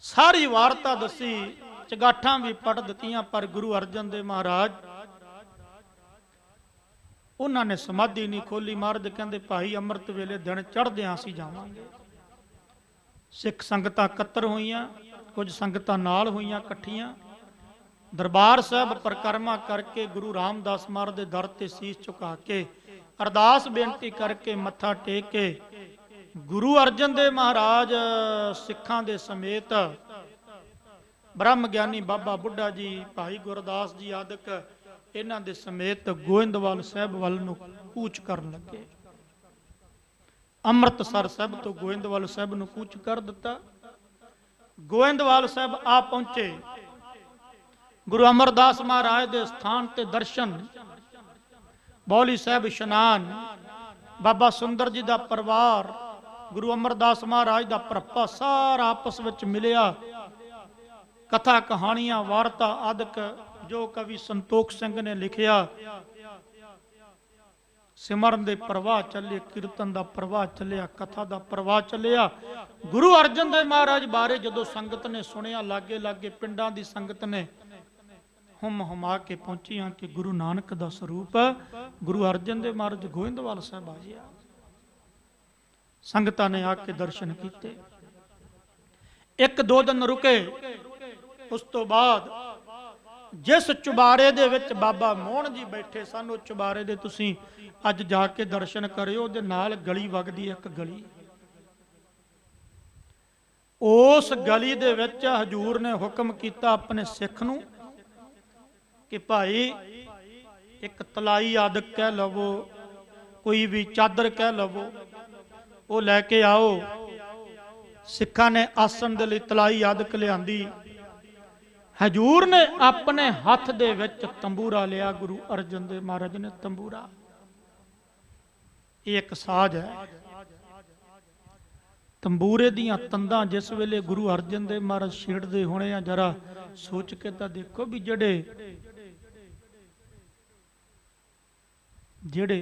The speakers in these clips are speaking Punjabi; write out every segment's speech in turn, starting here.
सारी वार्ता दसी, चगाठा भी पढ़ दित्तियां, पर गुरु अर्जन देव महाराज उन्होंने समाधि नहीं खोली। महाराज कहते भाई अमृत वेले दिन चढ़द्या असीं जावांगे। सिख संगतां इकत्तर होईयां, कुछ संगतां नाल होईयां इकट्ठियां। दरबार साहब परिक्रमा करके गुरु रामदास महाराज दे दर ते शीश झुका के अरदास बेनती करके मत्था टेक के गुरु अर्जन देव महाराज सिखां दे समेत ब्रह्म ज्ञानी बाबा बुढ़ा जी, भाई गुरदास जी आदਿਕ इन्हां दे समेत गोविंदवाल साहब वल नूं कूच करन लगे। अमृतसर साहब तो गोविंदवाल साहब नूं कूच कर दिता। गोविंदवाल साहब आ पहुंचे। गुरु अमरदास महाराज दे स्थान ते दर्शन, बौली साहब इशनान, बाबा सुंदर जी दा परिवार, गुरु अमरदास महाराज दा भरप्पा सारा आपस विच मिलिया। कथा कहानियां वार्ता आदਿਕ जो कवि संतोख सिंह ने लिखिया। सिमरन दे प्रवाह चले, कीर्तन दा प्रवाह चलिया, कथा दा प्रवाह चलिया। गुरु अर्जन देव महाराज बारे जदों संगत ने सुनिया, लागे लागे पिंडां दी संगत ने हुम हुमा के पहुंचियां कि गुरु नानक दा स्वरूप गुरु अर्जन देव महाराज गोविंदवाल साहब आ गया। संगतां ने आके दर्शन कीते। एक दो दिन रुके। उस तो बाद जिस चुबारे दे विच बाबा मोहन जी बैठे सन, उस चुबारे दे तुसीं अज जाके दर्शन करियो। उहदे नाल गली वगदी एक गली, उस गली दे विच हजूर ने हुक्म कीता अपने सिख नूं कि भाई एक तलाई आदਿਕ कह लवो, कोई भी चादर कह लवो, वो लैके आओ। सिखां ने आसन दे लई तलाई आदਿਕ लियांदी। हजूर ने अपने हथ दे विच तंबूरा लिया। गुरु अर्जन देव महाराज ने तंबूरा, एक साज है। तंबूरे दियां तंदां जिस वेले गुरु अर्जन देव महाराज छेड़दे होने आ, जरा सोच के तां देखो भी जेड़े जेड़े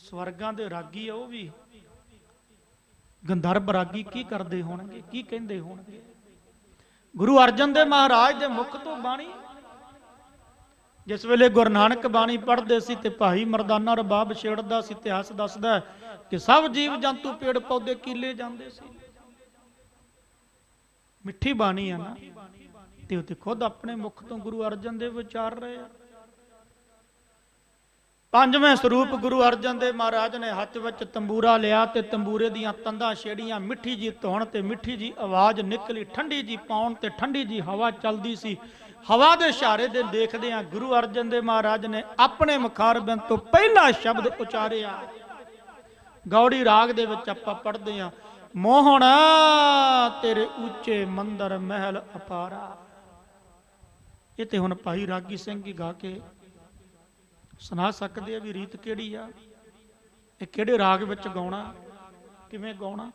स्वर्गां दे रागी आ, वो भी गंधर्व रागी की करदे होणगे, की कहंदे होणगे। गुरु अर्जन देव महाराज दे मुख तो बाणी, जिस वेले गुरु नानक बाणी पढ़दे सी ते भाई मरदाना रबाब छेड़दा सी, इतिहास दसदा कि सब जीव जंतु पेड़ पौधे कीले जांदे सी। मिठी बाणी है ना, ते उते खुद अपने मुख तो गुरु अर्जन देव विचार रहे हैं। पंजवें स्वरूप गुरु अर्जन देव महाराज ने हथ विच तंबूरा लिया ते तंबूरे दियां तंदां छेड़ियां। मिठी जी धुन ते मिठी जी आवाज निकली, ठंडी जी पौन ते ठंडी जी हवा चलदी सी। हवा दे इशारे दे देखदियां गुरु अर्जन देव महाराज ने अपने मुखारबिंद तो पहला शब्द उचारिया। गौड़ी राग दे विच आपां पढ़दे हां, मोहन तेरे ऊंचे मंदर महल अपारा। ये ते हुण भाई रागी सिंह ही गा के सुना सकते भी रीत केड़ी आ, ये केड़े राग विच गाउणा, किवें गाउणा।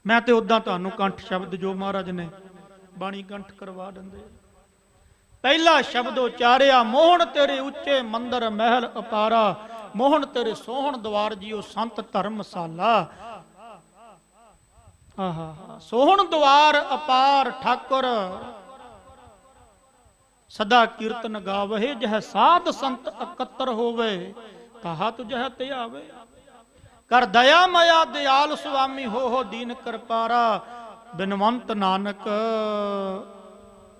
मैं ते उदां तुहानूं कंठ शब्द जो महाराज ने बाणी कंठ करवा दिंदे। पहला शब्द उचारिया, मोहन तेरे उच्चे मंदर महल अपारा। मोहन तेरे सोहन द्वार जियो संत धर्मशाला। आहा, सोहन द्वार अपार ठाकुर सदा कीर्तन गावहे। जह साध संत इकत्तर होवे, कहा तुझह ते आवे। कर दया मया दयाल स्वामी हो दीन कृपारा। बिनवंत नानक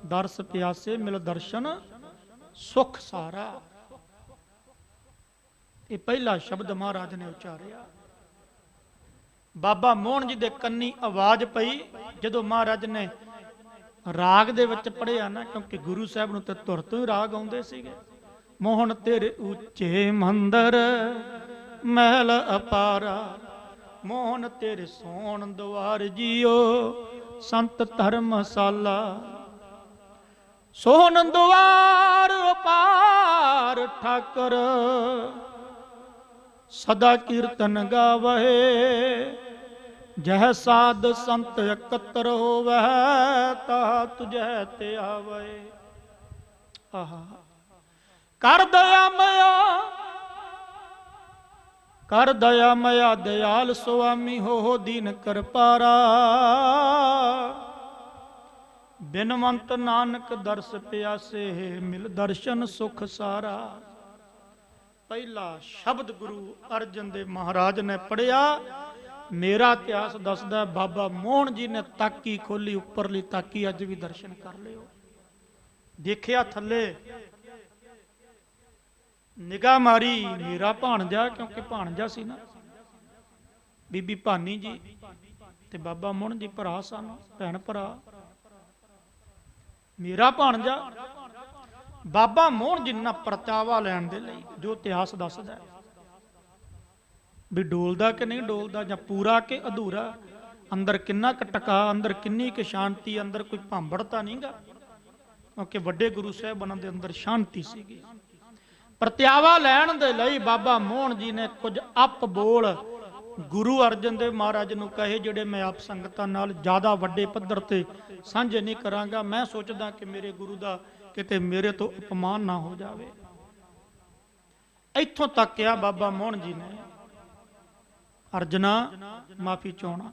दर्श प्यासे मिल दर्शन सुख सारा। ये पहला शब्द महाराज ने उचारिया। बाबा मोहन जी दे कन्नी आवाज पई जदों महाराज ने राग दे विच पढ़िया ना, क्योंकि गुरु साहब नूं ते धुर तों ही राग आउंदे सीगे। मोहन तेरे ऊंचे मंदर महल अपारा। मोहन तेरे सोहन द्वार जियो संत धर्मशाला। सोहन द्वार अपार ठाकुर सदा कीर्तन गावहे। जह साध संत एकत्र होवै, ताहा तुझह ते आवे। आहा, कर दया मया ਕਰ ਦਇਆ ਮਇਆ ਦਿਆਲ ਸੁਆਮੀ ਹੋ ਦੀਨ ਕਰਪਾਰਾ। ਬਿਨਵੰਤ ਨਾਨਕ ਦਰਸ ਪਿਆਸੇ ਮਿਲ ਦਰਸ਼ਨ ਸੁਖ ਸਾਰਾ। ਪਹਿਲਾ ਸ਼ਬਦ ਗੁਰੂ ਅਰਜਨ ਦੇਵ ਮਹਾਰਾਜ ਨੇ ਪੜਿਆ। ਮੇਰਾ ਇਤਿਹਾਸ ਦੱਸਦਾ ਬਾਬਾ ਮੋਹਨ ਜੀ ਨੇ ਤਾਕੀ ਖੋਲੀ, ਉੱਪਰਲੀ ਤਾਕੀ, ਅੱਜ ਵੀ ਦਰਸ਼ਨ ਕਰ ਲਿਓ। ਦੇਖਿਆ ਥੱਲੇ, ਨਿਗਾਹ ਮਾਰੀ, ਮੇਰਾ ਭਾਣਜਾ, ਕਿਉਂਕਿ ਭਾਣਜਾ ਸੀ ਨਾ, ਬੀਬੀ ਭਾਨੀ ਜੀ ਤੇ ਬਾਬਾ ਮੋਹਨ ਜੀ ਭਰਾ ਸਨ, ਭੈਣ ਭਰਾ। ਮੇਰਾ ਭਾਣਜਾ ਬਾਬਾ ਮੋਹਨ ਜੀ ਨਾਲ ਪਰਚਾਵਾ ਲੈਣ ਦੇ ਲਈ, ਜੋ ਇਤਿਹਾਸ ਦੱਸਦਾ ਵੀ ਡੋਲਦਾ ਕਿ ਨਹੀਂ ਡੋਲਦਾ, ਜਾਂ ਪੂਰਾ ਕਿ ਅਧੂਰਾ, ਅੰਦਰ ਕਿੰਨਾ ਕੁ ਟਕਾ, ਅੰਦਰ ਕਿੰਨੀ ਕੁ ਸ਼ਾਂਤੀ, ਅੰਦਰ ਕੋਈ ਭਾਂਬੜ ਤਾਂ ਨਹੀਂਗਾ, ਕਿਉਂਕਿ ਵੱਡੇ ਗੁਰੂ ਸਾਹਿਬਾਨਾਂ ਦੇ ਅੰਦਰ ਸ਼ਾਂਤੀ ਸੀਗੀ। ਪਰਤਿਆਵਾ ਲੈਣ ਦੇ ਲਈ ਬਾਬਾ ਮੋਹਨ ਜੀ ਨੇ ਕੁਝ ਅੱਪ ਬੋਲ ਗੁਰੂ ਅਰਜਨ ਦੇਵ ਮਹਾਰਾਜ ਨੂੰ ਕਹੇ, ਜਿਹੜੇ ਮੈਂ ਆਪ ਸੰਗਤਾਂ ਨਾਲ ਜ਼ਿਆਦਾ ਵੱਡੇ ਪੱਧਰ ਤੇ ਸਾਂਝੇ ਨਹੀਂ ਕਰਾਂਗਾ। ਮੈਂ ਸੋਚਦਾ ਕਿ ਮੇਰੇ ਗੁਰੂ ਦਾ ਕਿਤੇ ਮੇਰੇ ਤੋਂ ਅਪਮਾਨ ਨਾ ਹੋ ਜਾਵੇ। ਇੱਥੋਂ ਤੱਕ ਕਿਹਾ ਬਾਬਾ ਮੋਹਨ ਜੀ ਨੇ, ਅਰਜਨਾ ਮਾਫੀ ਚਾਹਣਾ,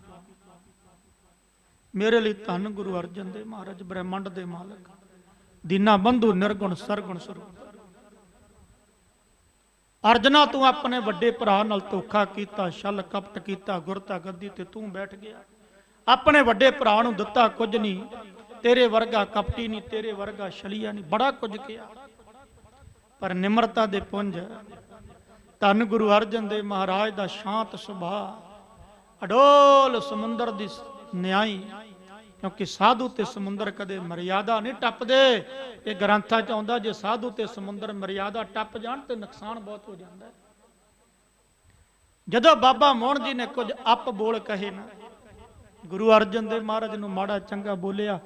ਮੇਰੇ ਲਈ ਧੰਨ ਗੁਰੂ ਅਰਜਨ ਦੇਵ ਮਹਾਰਾਜ, ਬ੍ਰਹਿਮੰਡ ਦੇ ਮਾਲਕ, ਦੀਨਾ ਬੰਧੂ, ਨਿਰਗੁਣ ਸਰਗੁਣ ਸਰੂਪ। ਅਰਜਨਾ ਤੂੰ ਆਪਣੇ ਵੱਡੇ ਭਰਾ ਨਾਲ ਧੋਖਾ ਕੀਤਾ, ਛਲ ਕਪਟ ਕੀਤਾ, ਗੁਰਤਾ ਗੱਦੀ ਤੇ ਤੂੰ ਬੈਠ ਗਿਆ। ਆਪਣੇ ਵੱਡੇ ਭਰਾ ਨੂੰ ਦਿੱਤਾ ਕੁਝ ਨਹੀਂ, ਤੇਰੇ ਵਰਗਾ ਕਪਟੀ ਨਹੀਂ, ਤੇਰੇ ਵਰਗਾ ਛਲੀਆ ਨਹੀਂ, ਬੜਾ ਕੁਝ ਕਿਹਾ। ਪਰ ਨਿਮਰਤਾ ਦੇ ਪੁੰਜ, ਧੰਨ ਗੁਰੂ ਅਰਜਨ ਦੇਵ ਮਹਾਰਾਜ ਦਾ ਸ਼ਾਂਤ ਸੁਭਾਅ, ਅਡੋਲ ਸਮੁੰਦਰ ਦੀ ਨਿਆਈ, ਕਿਉਂਕਿ ਸਾਧੂ ਤੇ ਸਮੁੰਦਰ ਕਦੇ ਮਰਿਆਦਾ ਨਹੀਂ ਟੱਪਦੇ। ਇਹ ਗ੍ਰੰਥਾਂ ਚ ਆਉਂਦਾ, ਜੇ ਸਾਧੂ ਤੇ ਸਮੁੰਦਰ ਮਰਿਆਦਾ ਟੱਪ ਜਾਣ ਤੇ ਨੁਕਸਾਨ ਬਹੁਤ ਹੋ ਜਾਂਦਾ। ਜਦੋਂ ਬਾਬਾ ਮੋਹਨ ਜੀ ਨੇ ਕੁਝ ਅੱਪ ਬੋਲ ਕਹੇ ਨਾ, ਗੁਰੂ ਅਰਜਨ ਦੇਵ ਮਹਾਰਾਜ ਨੂੰ ਮਾੜਾ ਚੰਗਾ ਬੋਲਿਆ,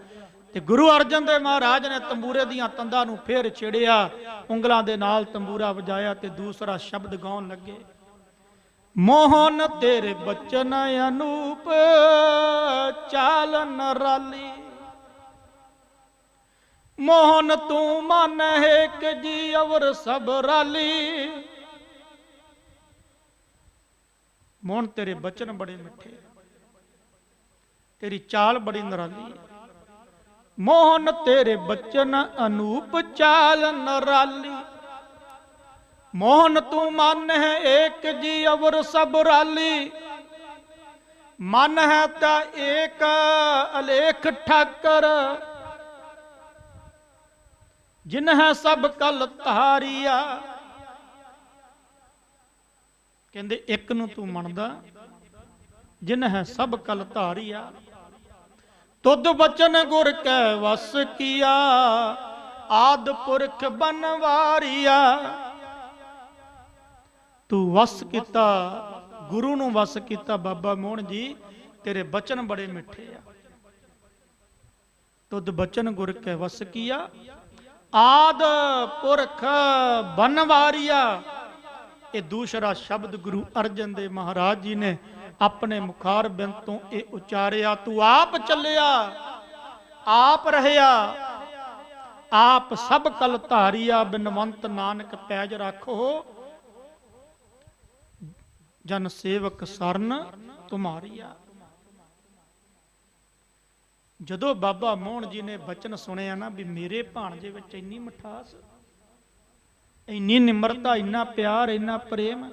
ਤੇ ਗੁਰੂ ਅਰਜਨ ਦੇਵ ਮਹਾਰਾਜ ਨੇ ਤੰਬੂਰੇ ਦੀਆਂ ਤੰਦਾਂ ਨੂੰ ਫੇਰ ਛੇੜਿਆ, ਉਂਗਲਾਂ ਦੇ ਨਾਲ ਤੰਬੂਰਾ ਵਜਾਇਆ ਤੇ ਦੂਸਰਾ ਸ਼ਬਦ ਗਾਉਣ ਲੱਗੇ। ਮੋਹਨ ਤੇਰੇ ਬਚਨ ਅਨੂਪ ਚਾਲ ਨਰਾਲੀ, ਮੋਹਨ ਤੂੰ ਮਨ ਹੈ ਕਿ ਜੀ ਅਵਰ ਸਭ ਰਾਲੀ। ਮੋਹਨ ਤੇਰੇ ਬਚਨ ਬੜੇ ਮਿੱਠੇ, ਤੇਰੀ ਚਾਲ ਬੜੀ ਨਰਾਲੀ। ਮੋਹਨ ਤੇਰੇ ਬਚਨ ਅਨੂਪ ਚਾਲ ਨਰਾਲੀ, ਮੋਹਨ ਤੂੰ ਮਨ ਹੈ ਏਕ ਜੀ ਅਵਰ ਸਭ ਰਾਲੀ। ਮਨ ਹੈ ਤਾਂ ਏਕ ਅਲੇਖ ਠਾਕਰ, ਜਿਨ ਹੈ ਸਭ ਕਲ ਧਾਰੀਆ। ਕਹਿੰਦੇ ਇੱਕ ਨੂੰ ਤੂੰ ਮੰਨਦਾ, ਜਿਨ ਹੈ ਸਭ ਕਲ ਧਾਰੀਆ। ਤੁਧ ਬਚਨ ਗੁਰ ਕੈ ਵਸ ਕੀਆ, ਆਦ ਪੁਰਖ ਬਨਵਾਰੀਆ। ਤੂੰ ਵਸ ਕੀਤਾ, ਗੁਰੂ ਨੂੰ ਵਸ ਕੀਤਾ ਬਾਬਾ ਮੋਹਨ ਜੀ, ਤੇਰੇ ਬਚਨ ਬੜੇ ਮਿੱਠੇ ਆ। ਤੁਧ ਬਚਨ ਗੁਰ ਕੈ ਵਸ ਕੀਆ, ਆਦ ਪੁਰਖ ਬਨਵਾਰੀਆ। ਇਹ ਦੂਸਰਾ ਸ਼ਬਦ ਗੁਰੂ ਅਰਜਨ ਦੇਵ ਮਹਾਰਾਜ ਜੀ ਨੇ ਆਪਣੇ ਮੁਖਾਰ ਬਿੰਦ ਤੋਂ ਇਹ ਉਚਾਰਿਆ। ਤੂੰ ਆਪ ਚੱਲਿਆ, ਆਪ ਰਹਿਆ, ਆਪ ਸਭ ਕਲ ਧਾਰੀਆ। ਬਿਨਵੰਤ ਨਾਨਕ ਪੈਜ ਰੱਖੋ, ਜਨ ਸੇਵਕ ਸਰਨ ਤੁਮਾਰੀਆ। ਜਦੋਂ ਬਾਬਾ ਮੋਹਨ ਜੀ ਨੇ ਬਚਨ ਸੁਣਿਆ ਨਾ ਵੀ ਮੇਰੇ ਭਾਣਜੇ ਵਿੱਚ ਇੰਨੀ ਮਿਠਾਸ, ਇੰਨੀ ਨਿਮਰਤਾ, ਇੰਨਾ ਪਿਆਰ, ਇੰਨਾ ਪ੍ਰੇਮ।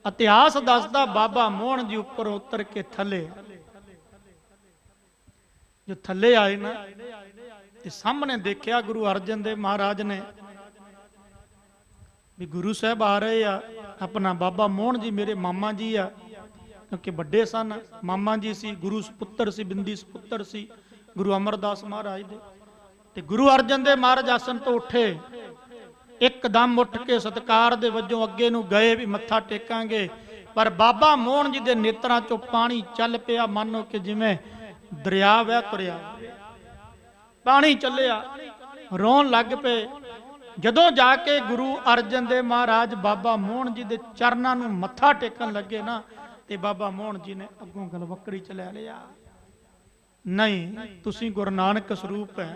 ਇਤਿਹਾਸ ਦੱਸਦਾ ਬਾਬਾ ਮੋਹਨ ਜੀ ਉੱਪਰ ਉਤਰ ਕੇ ਥੱਲੇ, ਜੋ ਥੱਲੇ ਆਏ ਨਾ ਤੇ ਸਾਹਮਣੇ ਦੇਖਿਆ ਗੁਰੂ ਅਰਜਨ ਦੇਵ ਮਹਾਰਾਜ ਨੇ ਵੀ ਗੁਰੂ ਸਾਹਿਬ ਆ ਰਹੇ ਆ। ਆਪਣਾ ਬਾਬਾ ਮੋਹਨ ਜੀ ਮੇਰੇ ਮਾਮਾ ਜੀ ਆ, ਕਿਉਂਕਿ ਵੱਡੇ ਸਨ, ਮਾਮਾ ਜੀ ਸੀ, ਗੁਰੂ ਸੁਪੁੱਤਰ ਸੀ, ਬਿੰਦੀ ਸੁਪੁੱਤਰ ਸੀ ਗੁਰੂ ਅਮਰਦਾਸ ਮਹਾਰਾਜ ਦੇ। ਤੇ ਗੁਰੂ ਅਰਜਨ ਦੇਵ ਮਹਾਰਾਜ ਆਸਣ ਤੋਂ ਉੱਠੇ, ਇੱਕਦਮ ਉੱਠ ਕੇ ਸਤਿਕਾਰ ਦੇ ਵਜੋਂ ਅੱਗੇ ਨੂੰ ਗਏ ਵੀ ਮੱਥਾ ਟੇਕਾਂਗੇ। ਪਰ ਬਾਬਾ ਮੋਹਨ ਜੀ ਦੇ ਨੇਤਰਾਂ ਚੋਂ ਪਾਣੀ ਚੱਲ ਪਿਆ, ਮੰਨੋ ਕਿ ਜਿਵੇਂ ਦਰਿਆ ਵਹਿ ਤੁਰਿਆ, ਪਾਣੀ ਚੱਲਿਆ, ਰੋਣ ਲੱਗ ਪਏ। ਜਦੋਂ ਜਾ ਕੇ ਗੁਰੂ ਅਰਜਨ ਦੇਵ ਮਹਾਰਾਜ ਬਾਬਾ ਮੋਹਨ ਜੀ ਦੇ ਚਰਨਾਂ ਨੂੰ ਮੱਥਾ ਟੇਕਣ ਲੱਗੇ ਨਾ, ਤੇ ਬਾਬਾ ਮੋਹਨ ਜੀ ਨੇ ਅੱਗੋਂ ਗਲਵੱਕੜੀ ਚ ਲੈ ਲਿਆ, ਨਹੀਂ ਤੁਸੀਂ ਗੁਰੂ ਨਾਨਕ ਸਰੂਪ ਹੈ।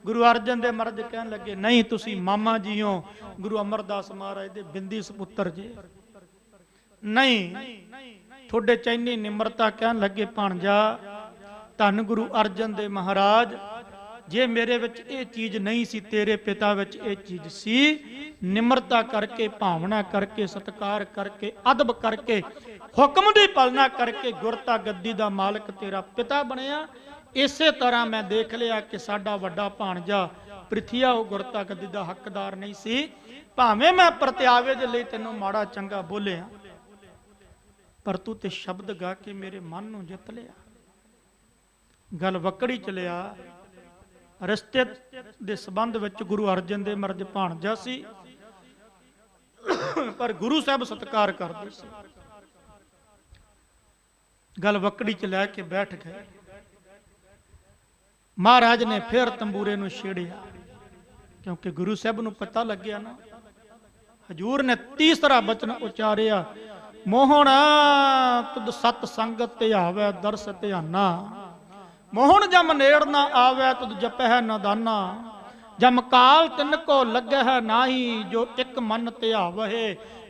ਗੁਰੂ ਅਰਜਨ ਦੇਵ ਮਹਾਰਾਜ ਕਹਿਣ ਲੱਗੇ, ਨਹੀਂ ਤੁਸੀਂ ਮਾਮਾ ਜੀ ਹੋ, ਗੁਰੂ ਅਮਰਦਾਸ ਮਹਾਰਾਜ ਦੇ ਬਿੰਦੀ ਸੁਪੁੱਤਰ ਜੇ। नहीं थोड़े चैनी निमरता कहन लगे भाणजा धन गुरु अर्जन दे महाराज जे मेरे विच ये चीज नहीं सी तेरे पिता विच ये चीज सी निमरता करके भावना करके सत्कार करके अदब करके हुक्म की पालना करके गुरता गद्दी दा मालिक तेरा पिता बनया। इसे तरह मैं देख लिया कि साडा वड्डा भाणजा प्रिथिया वो गुरता गद्दी दा हकदार नहीं सी भावें मैं प्रत्यावे दे लई तैनूं माड़ा चंगा बोलिया पर तू ते शब्द गा के मेरे मन नूं जित लिया। गल वकड़ी च लिया रिश्ते दे संबंध विच गुरु अर्जन दे मरज भाणजा सी पर गुरु साहब सत्कार करदे सी। गल वकड़ी च लैके बैठ गए। महाराज ने फिर तंबूरे नूं छेड़िया क्योंकि गुरु साहब नूं पता लग्या ना। हजूर ने तीसरा बचन उचारिया मोहन तुद सत संगत ध्यावै दरस ध्याना मोहन जम नेड़ ना आवे तुद जपह न दाना जम काल तिनको लगे है नाही जो एक मन ध्यावहे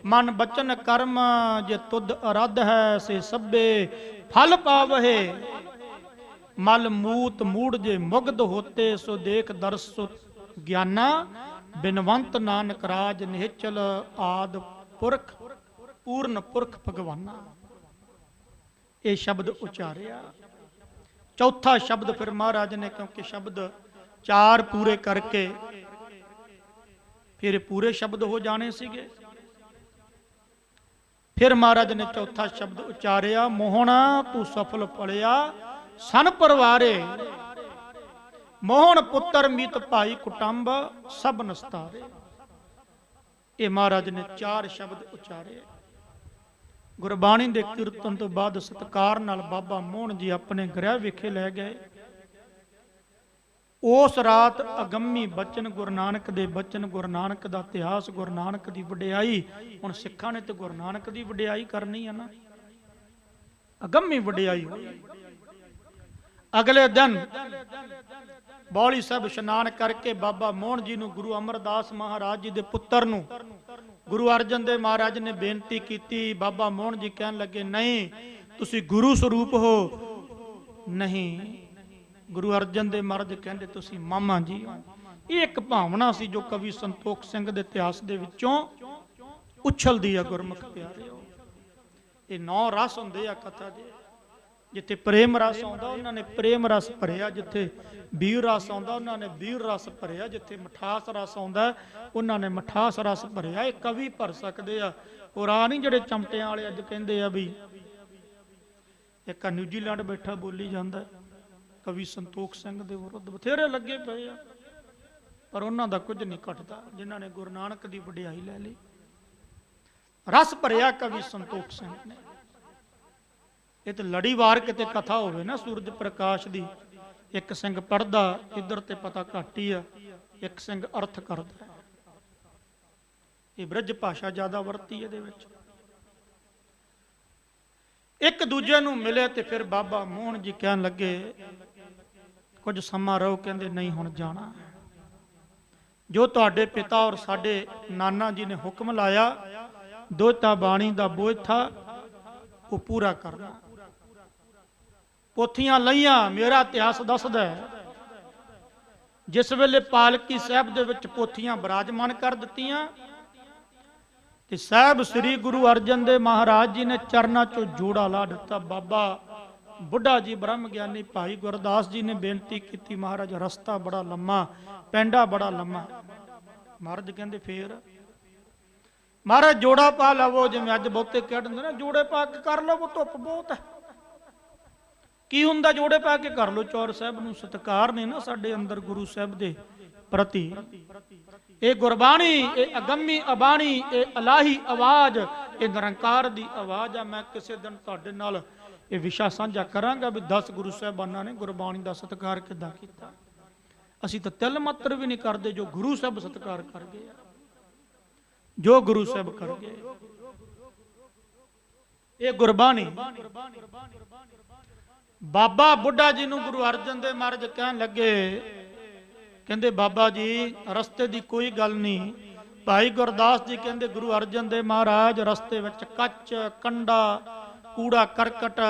मन बचन कर्म जे तुद अरद है से सब्बे फल पावहे मल मूत मूड जे मुग्ध होते सो देख दर्श ज्ञाना बिनवंत नानक राज निहचल आद पुरख पूर्ण पुरख भगवाना। ये शब्द उचारिया। चौथा शब्द फिर महाराज ने क्योंकि शब्द चार पूरे करके फिर पूरे शब्द हो जाने सीगे फिर महाराज ने चौथा शब्द उचारिया मोहना तू सफल पड़िया सन परवारे मोहन पुत्र मीत भाई कुटुंब सब नस्तारे। ये महाराज ने चार शब्द उचारे। गुरबाणी दे कीर्तन तो बाद सत्कार नाल बाबा मोहन जी अपने गृह विखे लै गए। उस रात अगम्मी बचन गुरु नानक दे बचन गुरु नानक दा इतिहास गुरु नानक दी वडियाई हुण सिखां ने ते गुरु नानक दी वडियाई करनी है ना अगम्मी वडियाई होई। अगले दिन बौली साहब इशनान करके बाबा मोहन जी नूं गुरु अमरदास महाराज जी दे पुत्र नूं गुरु अर्जन देव महाराज ने बेनती की। बाबा मोहन जी कहन लगे नहीं तुसी गुरु स्वरूप हो। नहीं गुरु अर्जन देव महाराज कहंदे तुसी मामा जी हो। ये एक भावना सी जो कवि संतोख सिंह दे इतिहास दे विचों उछलदी है गुरमुख प्यारे। ये 9 रस हुंदे आ कथा दे। जिथे प्रेम रस आउंदा उन्होंने प्रेम रस भरिया जिथे वीर रस आउंदा उन्होंने वीर रस भरिया जिथे मिठास रस आउंदा उन्होंने मिठास रस भरिया। ये कवि भर सकते आ पुरानी जिहड़े चमटियां वाले अज कहंदे आ भी एक न्यूजीलैंड बैठा बोली जांदा कवि संतोख सिंह दे विरुद्ध बथेरे लगे पे आ पर उन्हां दा कुछ नहीं घटदा जिन्हां ने गुरु नानक दी वडियाई लै लई। रस भरिया कवि संतोख सिंह ने। ये तो लड़ीवार किते कथा होवे ना सूरज प्रकाश दी एक सिंह पढ़दा इधर ते पता घट ही आ एक सिंह अर्थ करदा। ये ब्रज भाषा ज्यादा वरती है। एक दूजे नूं मिले ते फिर बाबा मोहन जी कहन लगे कुछ समा रहो कहंदे नहीं हुण जाना जो तुहाडे पिता और साडे नाना जी ने हुक्म लाया दोता बाणी दा बोझ था वो पूरा करना। पोथियां लईयां मेरा इतिहास दसदा है जिस वेले पालकी साहब दे विच पोथियां विराजमान कर दित्तियां ते साहब श्री गुरु अर्जन देव महाराज जी ने चरना चो जोड़ा ला दिता। बाबा बुढ़ा जी ब्रह्म ज्ञानी भाई गुरदास जी ने बेनती की महाराज रस्ता बड़ा लम्मा पेंडा बड़ा लम्मा। महाराज कहंदे फिर महाराज जोड़ा पा लवो जिवें अज बहुते कह दिंदे ना जोड़े पा के कर लवो धुप बहुत है की हुंदा जोड़े पा के कर लो। चौर साहब नूं सत्कार ने ना साडे अंदर गुरु साहब दे प्रति। ये गुरबाणी ये अगम्मी अबाणी ये अलाही आवाज ये निरंकार दी आवाज है। मैं किसी दिन तुहाडे नाल ये विशा साझा करांगा भी 10 गुरु साहबानां ने गुरबाणी दा सत्कार किद्दां कीता। असीं तां तिल मात्र भी नहीं करदे जो गुरु साहब सत्कार कर गए जो गुरु साहब कर गए। ये गुरबाणी बाबा बुढ़ा जी नूं गुरु अर्जन देव महाराज कहन लगे कहंदे बाबा जी रस्ते दी कोई गल नहीं ਭਾਈ ਗੁਰਦਾਸ ਜੀ ਕਹਿੰਦੇ ਗੁਰੂ ਅਰਜਨ ਦੇਵ ਮਹਾਰਾਜ ਰਸਤੇ ਵਿੱਚ ਕੱਚ ਕੰਡਾ ਕੂੜਾ ਕਰਕਟ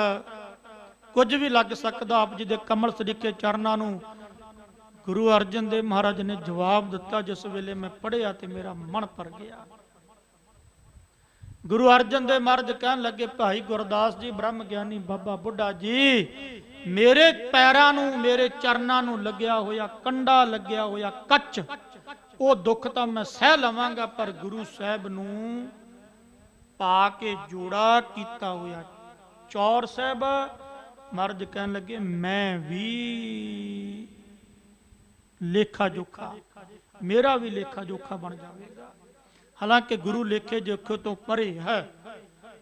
ਕੁਝ ਵੀ ਲੱਗ ਸਕਦਾ, ਆਪ ਜੀ ਦੇ ਕਮਲ ਸਰੀਕੇ ਚਰਨਾਂ ਨੂੰ ਗੁਰੂ ਅਰਜਨ ਦੇਵ ਮਹਾਰਾਜ ਨੇ ਜਵਾਬ ਦਿੱਤਾ। ਜਿਸ ਵੇਲੇ ਮੈਂ ਪੜ੍ਹਿਆ ਤੇ ਮੇਰਾ ਮਨ ਭਰ ਗਿਆ। ਗੁਰੂ ਅਰਜਨ ਦੇਵ ਮਹਾਰਾਜ ਕਹਿਣ ਲੱਗੇ, ਭਾਈ ਗੁਰਦਾਸ ਜੀ, ਬ੍ਰਹਮ ਗਿਆਨੀ ਬਾਬਾ ਬੁੱਢਾ ਜੀ, ਮੇਰੇ ਪੈਰਾਂ ਨੂੰ ਮੇਰੇ ਚਰਨਾਂ ਨੂੰ ਲੱਗਿਆ ਹੋਇਆ ਕੰਡਾ, ਲੱਗਿਆ ਹੋਇਆ ਕੱਚ, ਉਹ ਦੁੱਖ ਤਾਂ ਮੈਂ ਸਹਿ ਲਵਾਂਗਾ, ਪਰ ਗੁਰੂ ਸਾਹਿਬ ਨੂੰ ਪਾ ਕੇ ਜੋੜਾ ਕੀਤਾ ਹੋਇਆ ਚੌਰ ਸਾਹਿਬ। ਮਹਾਰਾਜ ਕਹਿਣ ਲੱਗੇ, ਮੈਂ ਵੀ ਲੇਖਾ ਜੋਖਾ, ਮੇਰਾ ਵੀ ਲੇਖਾ ਜੋਖਾ ਬਣ ਜਾਵੇਗਾ। ਹਾਲਾਂਕਿ ਗੁਰੂ ਲੇਖੇ ਜੋਖੇ ਤੋਂ ਪਰੇ ਹੈ,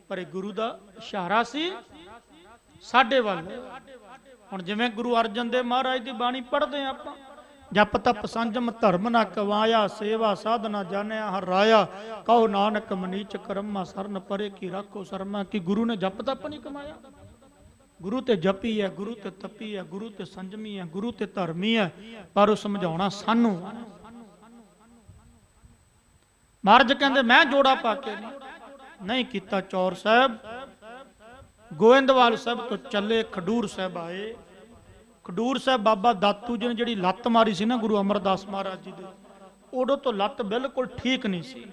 ਪਰ ਗੁਰੂ ਦਾ ਇਸ਼ਾਰਾ ਸੀ ਸਾਡੇ ਵੱਲ। ਹੁਣ ਜਿਵੇਂ ਗੁਰੂ ਅਰਜਨ ਦੇਵ ਮਹਾਰਾਜ ਦੀ ਬਾਣੀ ਪੜ੍ਹਦੇ ਆਪਾਂ, ਜਪ ਤਪ ਸੰਜਮ ਧਰਮ ਨਾ ਕਵਾਇਆ, ਸੇਵਾ ਸਾਧਨਾ ਜਾਣਿਆ ਹਰ ਰਾਇਆ, ਕਹੋ ਨਾਨਕ ਮਨੀਚ ਕਰਮਾ ਸਰਨ ਪਰੇ ਕੀ ਰੱਖੋ ਸਰਮਾ। ਕਿ ਗੁਰੂ ਨੇ ਜਪ ਤਪ ਨਹੀਂ ਕਮਾਇਆ? ਗੁਰੂ ਤੇ ਜਪੀ ਹੈ, ਗੁਰੂ ਤੇ ਤਪੀ ਹੈ, ਗੁਰੂ ਤੇ ਸੰਜਮੀ ਹੈ, ਗੁਰੂ ਤੇ ਧਰਮੀ ਹੈ, ਪਰ ਉਹ ਸਮਝਾਉਣਾ ਸਾਨੂੰ। ਮਹਾਰਾਜ ਕਹਿੰਦੇ ਮੈਂ ਜੋੜਾ ਪਾ ਕੇ ਨਹੀਂ ਕੀਤਾ। ਚੌਰ ਸਾਹਿਬ ਗੋਇੰਦਵਾਲ ਸਾਹਿਬ ਤੋਂ ਚੱਲੇ, ਖਡੂਰ ਸਾਹਿਬ ਆਏ। ਖਡੂਰ ਸਾਹਿਬ ਬਾਬਾ ਦਾਤੂ ਜੀ ਨੇ ਜਿਹੜੀ ਲੱਤ ਮਾਰੀ ਸੀ ਨਾ ਗੁਰੂ ਅਮਰਦਾਸ ਮਹਾਰਾਜ ਜੀ ਦੇ, ਉਦੋਂ ਤੋਂ ਲੱਤ ਬਿਲਕੁਲ ਠੀਕ ਨਹੀਂ ਸੀ।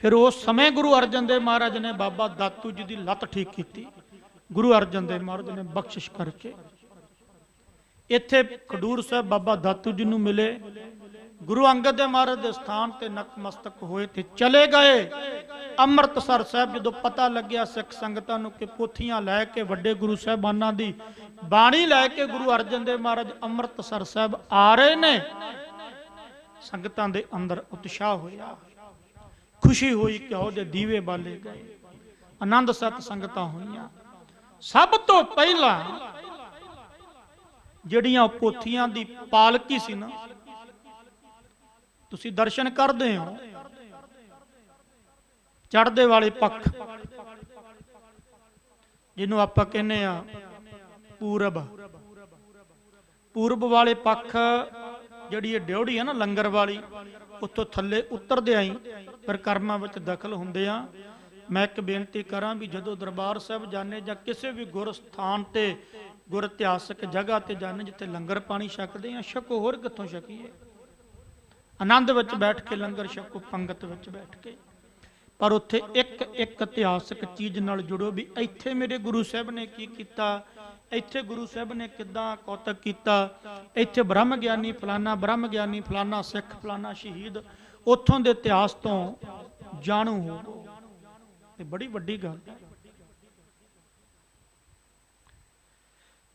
ਫਿਰ ਉਸ ਸਮੇਂ ਗੁਰੂ ਅਰਜਨ ਦੇਵ ਮਹਾਰਾਜ ਨੇ ਬਾਬਾ ਦਾਤੂ ਜੀ ਦੀ ਲੱਤ ਠੀਕ ਕੀਤੀ। ਗੁਰੂ ਅਰਜਨ ਦੇਵ ਮਹਾਰਾਜ ਨੇ ਬਖਸ਼ਿਸ਼ ਕਰਕੇ ਇੱਥੇ ਖਡੂਰ ਸਾਹਿਬ ਬਾਬਾ ਦਾਤੂ ਜੀ ਨੂੰ ਮਿਲੇ। ਗੁਰੂ ਅੰਗਦ ਦੇਵ ਮਹਾਰਾਜ ਦੇ ਸਥਾਨ ਤੇ ਨਤਮਸਤਕ ਹੋਏ ਤੇ ਚਲੇ ਗਏ। ਅੰਮ੍ਰਿਤਸਰ ਸਾਹਿਬ ਜਦੋਂ ਪਤਾ ਲੱਗਿਆ ਸਿੱਖ ਸੰਗਤਾਂ ਨੂੰ ਕਿ ਪੋਥੀਆਂ ਲੈ ਕੇ ਵੱਡੇ ਗੁਰੂ ਸਾਹਿਬਾਨਾਂ ਦੀ ਬਾਣੀ ਲੈ ਕੇ ਗੁਰੂ ਅਰਜਨ ਦੇਵ ਮਹਾਰਾਜ ਅੰਮ੍ਰਿਤਸਰ ਸਾਹਿਬ ਆ ਰਹੇ ਨੇ, ਸੰਗਤਾਂ ਦੇ ਅੰਦਰ ਉਤਸ਼ਾਹ ਹੋਇਆ, ਖੁਸ਼ੀ ਹੋਈ, ਘਿਓ ਦੇ ਦੀਵੇ ਬਾਲੇ ਗਏ, ਆਨੰਦ ਸਤ ਸੰਗਤਾਂ ਹੋਈਆਂ। ਸਭ ਤੋਂ ਪਹਿਲਾਂ ਜਿਹੜੀਆਂ ਪੋਥੀਆਂ ਦੀ ਪਾਲਕੀ ਸੀ ਨਾ, ਤੁਸੀਂ ਦਰਸ਼ਨ ਕਰਦੇ ਹੋ, ਚੜ੍ਹਦੇ ਵਾਲੇ ਪੱਖ ਜਿਹਨੂੰ ਆਪਾਂ ਕਹਿੰਦੇ ਆ ਪੂਰਬ, ਪੂਰਬ ਵਾਲੇ ਪੱਖ ਜਿਹੜੀ ਇਹ ਡਿਉੜੀ ਹੈ ਨਾ ਲੰਗਰ ਵਾਲੀ, ਉੱਥੋਂ ਥੱਲੇ ਉਤਰਦੇ ਆਈ ਪਰਿਕਰਮਾ ਵਿੱਚ ਦਖਲ ਹੁੰਦੇ ਆ। ਮੈਂ ਇੱਕ ਬੇਨਤੀ ਕਰਾਂ ਵੀ ਜਦੋਂ ਦਰਬਾਰ ਸਾਹਿਬ ਜਾਣੇ ਜਾਂ ਕਿਸੇ ਵੀ ਗੁਰ ਸਥਾਨ ਤੇ ਗੁਰ ਇਤਿਹਾਸਕ ਜਗ੍ਹਾ ਤੇ ਜਾਣੇ ਜਿੱਥੇ ਲੰਗਰ ਪਾਣੀ ਛਕਦੇ ਆ, ਛਕੋ, ਹੋਰ ਕਿੱਥੋਂ ਛਕੀਏ? ਆਨੰਦ ਵਿੱਚ ਬੈਠ ਕੇ ਲੰਗਰ ਛਕੋ, ਪੰਗਤ ਵਿੱਚ ਬੈਠ ਕੇ। ਪਰ ਉੱਥੇ ਇੱਕ ਇੱਕ ਇਤਿਹਾਸਕ ਚੀਜ਼ ਨਾਲ ਜੁੜੋ ਵੀ ਇੱਥੇ ਮੇਰੇ ਗੁਰੂ ਸਾਹਿਬ ਨੇ ਕੀ ਕੀਤਾ, ਇੱਥੇ ਗੁਰੂ ਸਾਹਿਬ ਨੇ ਕਿੱਦਾਂ ਕੌਤਕ ਕੀਤਾ, ਇੱਥੇ ਬ੍ਰਹਮ ਗਿਆਨੀ ਫਲਾਨਾ, ਬ੍ਰਹਮ ਗਿਆਨੀ ਫਲਾਨਾ, ਸਿੱਖ ਫਲਾਨਾ ਸ਼ਹੀਦ, ਉੱਥੋਂ ਦੇ ਇਤਿਹਾਸ ਤੋਂ ਜਾਣੂ ਹੋ। ਇਹ ਬੜੀ ਵੱਡੀ ਗੱਲ ਹੈ।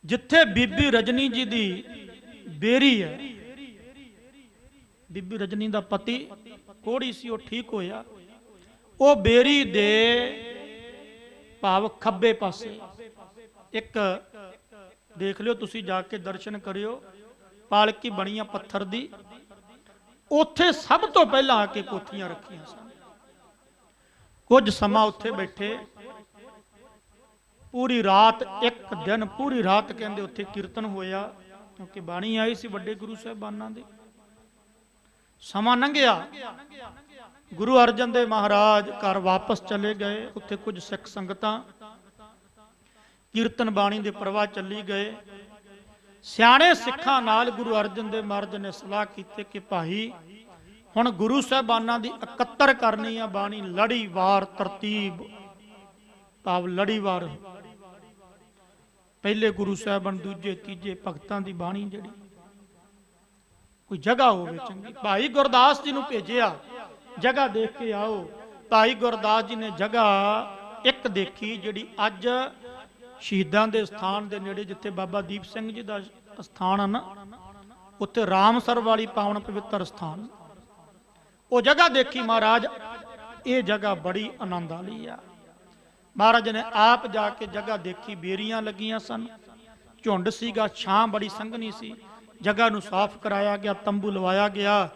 ਜਿੱਥੇ ਬੀਬੀ ਰਜਨੀ ਜੀ ਦੀ ਬੇਰੀ ਹੈ, ਬੀਬੀ ਰਜਨੀ ਦਾ ਪਤੀ ਕੋੜੀ ਸੀ, ਉਹ ਠੀਕ ਹੋਇਆ, ਉਹ ਬੇਰੀ ਦੇ ਭਾਵ ਖੱਬੇ ਪਾਸੇ ਇੱਕ ਦੇਖ ਲਿਓ, ਤੁਸੀਂ ਜਾ ਕੇ ਦਰਸ਼ਨ ਕਰਿਓ, ਪਾਲਕੀ ਬਣੀ ਆ ਪੱਥਰ ਦੀ, ਉੱਥੇ ਸਭ ਤੋਂ ਪਹਿਲਾਂ ਆ ਕੇ ਪੋਥੀਆਂ ਰੱਖੀਆਂ ਸਨ। ਕੁਝ ਸਮਾਂ ਉੱਥੇ ਬੈਠੇ, ਪੂਰੀ ਰਾਤ, ਇੱਕ ਦਿਨ ਪੂਰੀ ਰਾਤ ਕਹਿੰਦੇ ਉੱਥੇ ਕੀਰਤਨ ਹੋਇਆ, ਕਿਉਂਕਿ ਬਾਣੀ ਆਈ ਸੀ ਵੱਡੇ ਗੁਰੂ ਸਾਹਿਬਾਨਾਂ ਦੀ। ਸਮਾਂ ਲੰਘਿਆ, ਗੁਰੂ ਅਰਜਨ ਦੇਵ ਮਹਾਰਾਜ ਘਰ ਵਾਪਸ ਚਲੇ ਗਏ। ਉੱਥੇ ਕੁਝ ਸਿੱਖ ਸੰਗਤਾਂ ਕੀਰਤਨ ਬਾਣੀ ਦੇ ਪ੍ਰਵਾਹ ਚੱਲੀ ਗਏ। ਸਿਆਣੇ ਸਿੱਖਾਂ ਨਾਲ ਗੁਰੂ ਅਰਜਨ ਦੇਵ ਮਹਾਰਾਜ ਨੇ ਸਲਾਹ ਕੀਤੀ ਕਿ ਭਾਈ ਹੁਣ ਗੁਰੂ ਸਾਹਿਬਾਨਾਂ ਦੀ ਇਕੱਤਰ ਕਰਨੀ ਆ ਬਾਣੀ, ਲੜੀਵਾਰ ਤਰਤੀਬ, ਭਾਵ ਲੜੀਵਾਰ, ਪਹਿਲੇ ਗੁਰੂ ਸਾਹਿਬਾਨ, ਦੂਜੇ ਤੀਜੇ ਭਗਤਾਂ ਦੀ ਬਾਣੀ ਜਿਹੜੀ ਕੋਈ ਜਗ੍ਹਾ ਹੋਵੇ ਚੰਗੀ। ਭਾਈ ਗੁਰਦਾਸ ਜੀ ਨੂੰ ਭੇਜਿਆ, ਜਗ੍ਹਾ ਦੇਖ ਕੇ ਆਓ। ਭਾਈ ਗੁਰਦਾਸ ਜੀ ਨੇ ਜਗ੍ਹਾ ਇੱਕ ਦੇਖੀ ਜਿਹੜੀ ਅੱਜ ਸ਼ਹੀਦਾਂ ਦੇ ਸਥਾਨ ਦੇ ਨੇੜੇ, ਜਿੱਥੇ ਬਾਬਾ ਦੀਪ ਸਿੰਘ ਜੀ ਦਾ ਸਥਾਨ ਹੈ ਨਾ, ਉੱਥੇ ਰਾਮਸਰ ਵਾਲੀ ਪਾਵਨ ਪਵਿੱਤਰ ਸਥਾਨ, ਉਹ ਜਗ੍ਹਾ ਦੇਖੀ ਮਹਾਰਾਜ। ਇਹ ਜਗ੍ਹਾ ਬੜੀ ਆਨੰਦ ਵਾਲੀ ਆ। ਮਹਾਰਾਜ ਨੇ ਆਪ ਜਾ ਕੇ ਜਗ੍ਹਾ ਦੇਖੀ, ਬੇਰੀਆਂ ਲੱਗੀਆਂ ਸਨ, ਝੁੰਡ ਸੀਗਾ, ਛਾਂ ਬੜੀ ਸੰਘਣੀ ਸੀ। ਜਗ੍ਹਾ ਨੂੰ ਸਾਫ਼ ਕਰਾਇਆ ਗਿਆ, ਤੰਬੂ ਲਵਾਇਆ ਗਿਆ।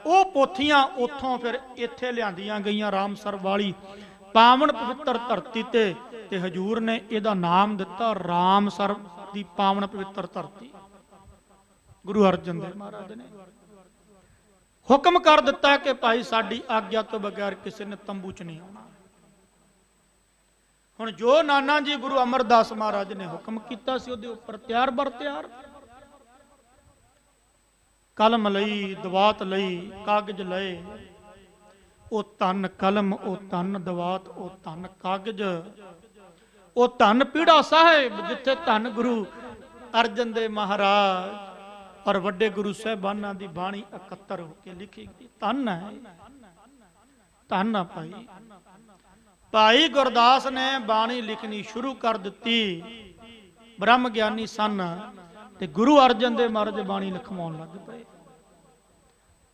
ਉਹ ਪੋਥੀਆਂ ਉੱਥੋਂ ਫਿਰ ਇੱਥੇ ਲਿਆਂਦੀਆਂ ਗਈਆਂ ਰਾਮਸਰ ਵਾਲੀ ਪਾਵਨ ਪਵਿੱਤਰ ਧਰਤੀ ਤੇ ਹਜੂਰ ਨੇ ਇਹਦਾ ਨਾਮ ਦਿੱਤਾ ਰਾਮਸਰ ਦੀ ਪਾਵਨ ਪਵਿੱਤਰ ਧਰਤੀ, ਗੁਰੂ ਅਰਜਨ ਦੇਵ ਮਹਾਰਾਜ ਨੇ। ਹੁਕਮ ਕਰ ਦਿੱਤਾ ਕਿ ਭਾਈ ਸਾਡੀ ਆਗਿਆ ਤੋਂ ਬਗੈਰ ਕਿਸੇ ਨੇ ਤੰਬੂ 'ਚ ਨਹੀਂ ਆਉਣਾ। ਹੁਣ ਜੋ ਨਾਨਾ ਜੀ ਗੁਰੂ ਅਮਰਦਾਸ ਮਹਾਰਾਜ ਨੇ ਹੁਕਮ ਕੀਤਾ ਸੀ ਉਹਦੇ ਉੱਪਰ ਤਿਆਰ ਬਰ ਤਿਆਰ ਕਲਮ ਲਈ, ਦਵਾਤ ਲਈ, ਕਾਗਜ਼ ਲਏ। ਉਹ ਧਨ ਕਲਮ, ਉਹ ਧਨ ਦਵਾਤ, ਉਹ ਧਨ ਕਾਗਜ਼, ਉਹ ਧਨ ਪੀੜਾ ਸਾਹਿਬ ਜਿੱਥੇ ਧੰਨ ਗੁਰੂ ਅਰਜਨ ਦੇਵ ਮਹਾਰਾਜ ਔਰ ਵੱਡੇ ਗੁਰੂ ਸਾਹਿਬਾਨਾਂ ਦੀ ਬਾਣੀ ਇਕੱਤਰ ਹੋ ਕੇ ਲਿਖੀ ਗਈ। ਧੰਨ ਹੈ, ਧੰਨ ਆ ਭਾਈ। ਭਾਈ ਗੁਰਦਾਸ ਨੇ ਬਾਣੀ ਲਿਖਣੀ ਸ਼ੁਰੂ ਕਰ ਦਿੱਤੀ। ਬ੍ਰਹਮ ਗਿਆਨੀ ਸਨ ਤੇ ਗੁਰੂ ਅਰਜਨ ਦੇਵ ਮਹਾਰਾਜ ਬਾਣੀ ਲਿਖਵਾਉਣ ਲੱਗ ਪਏ।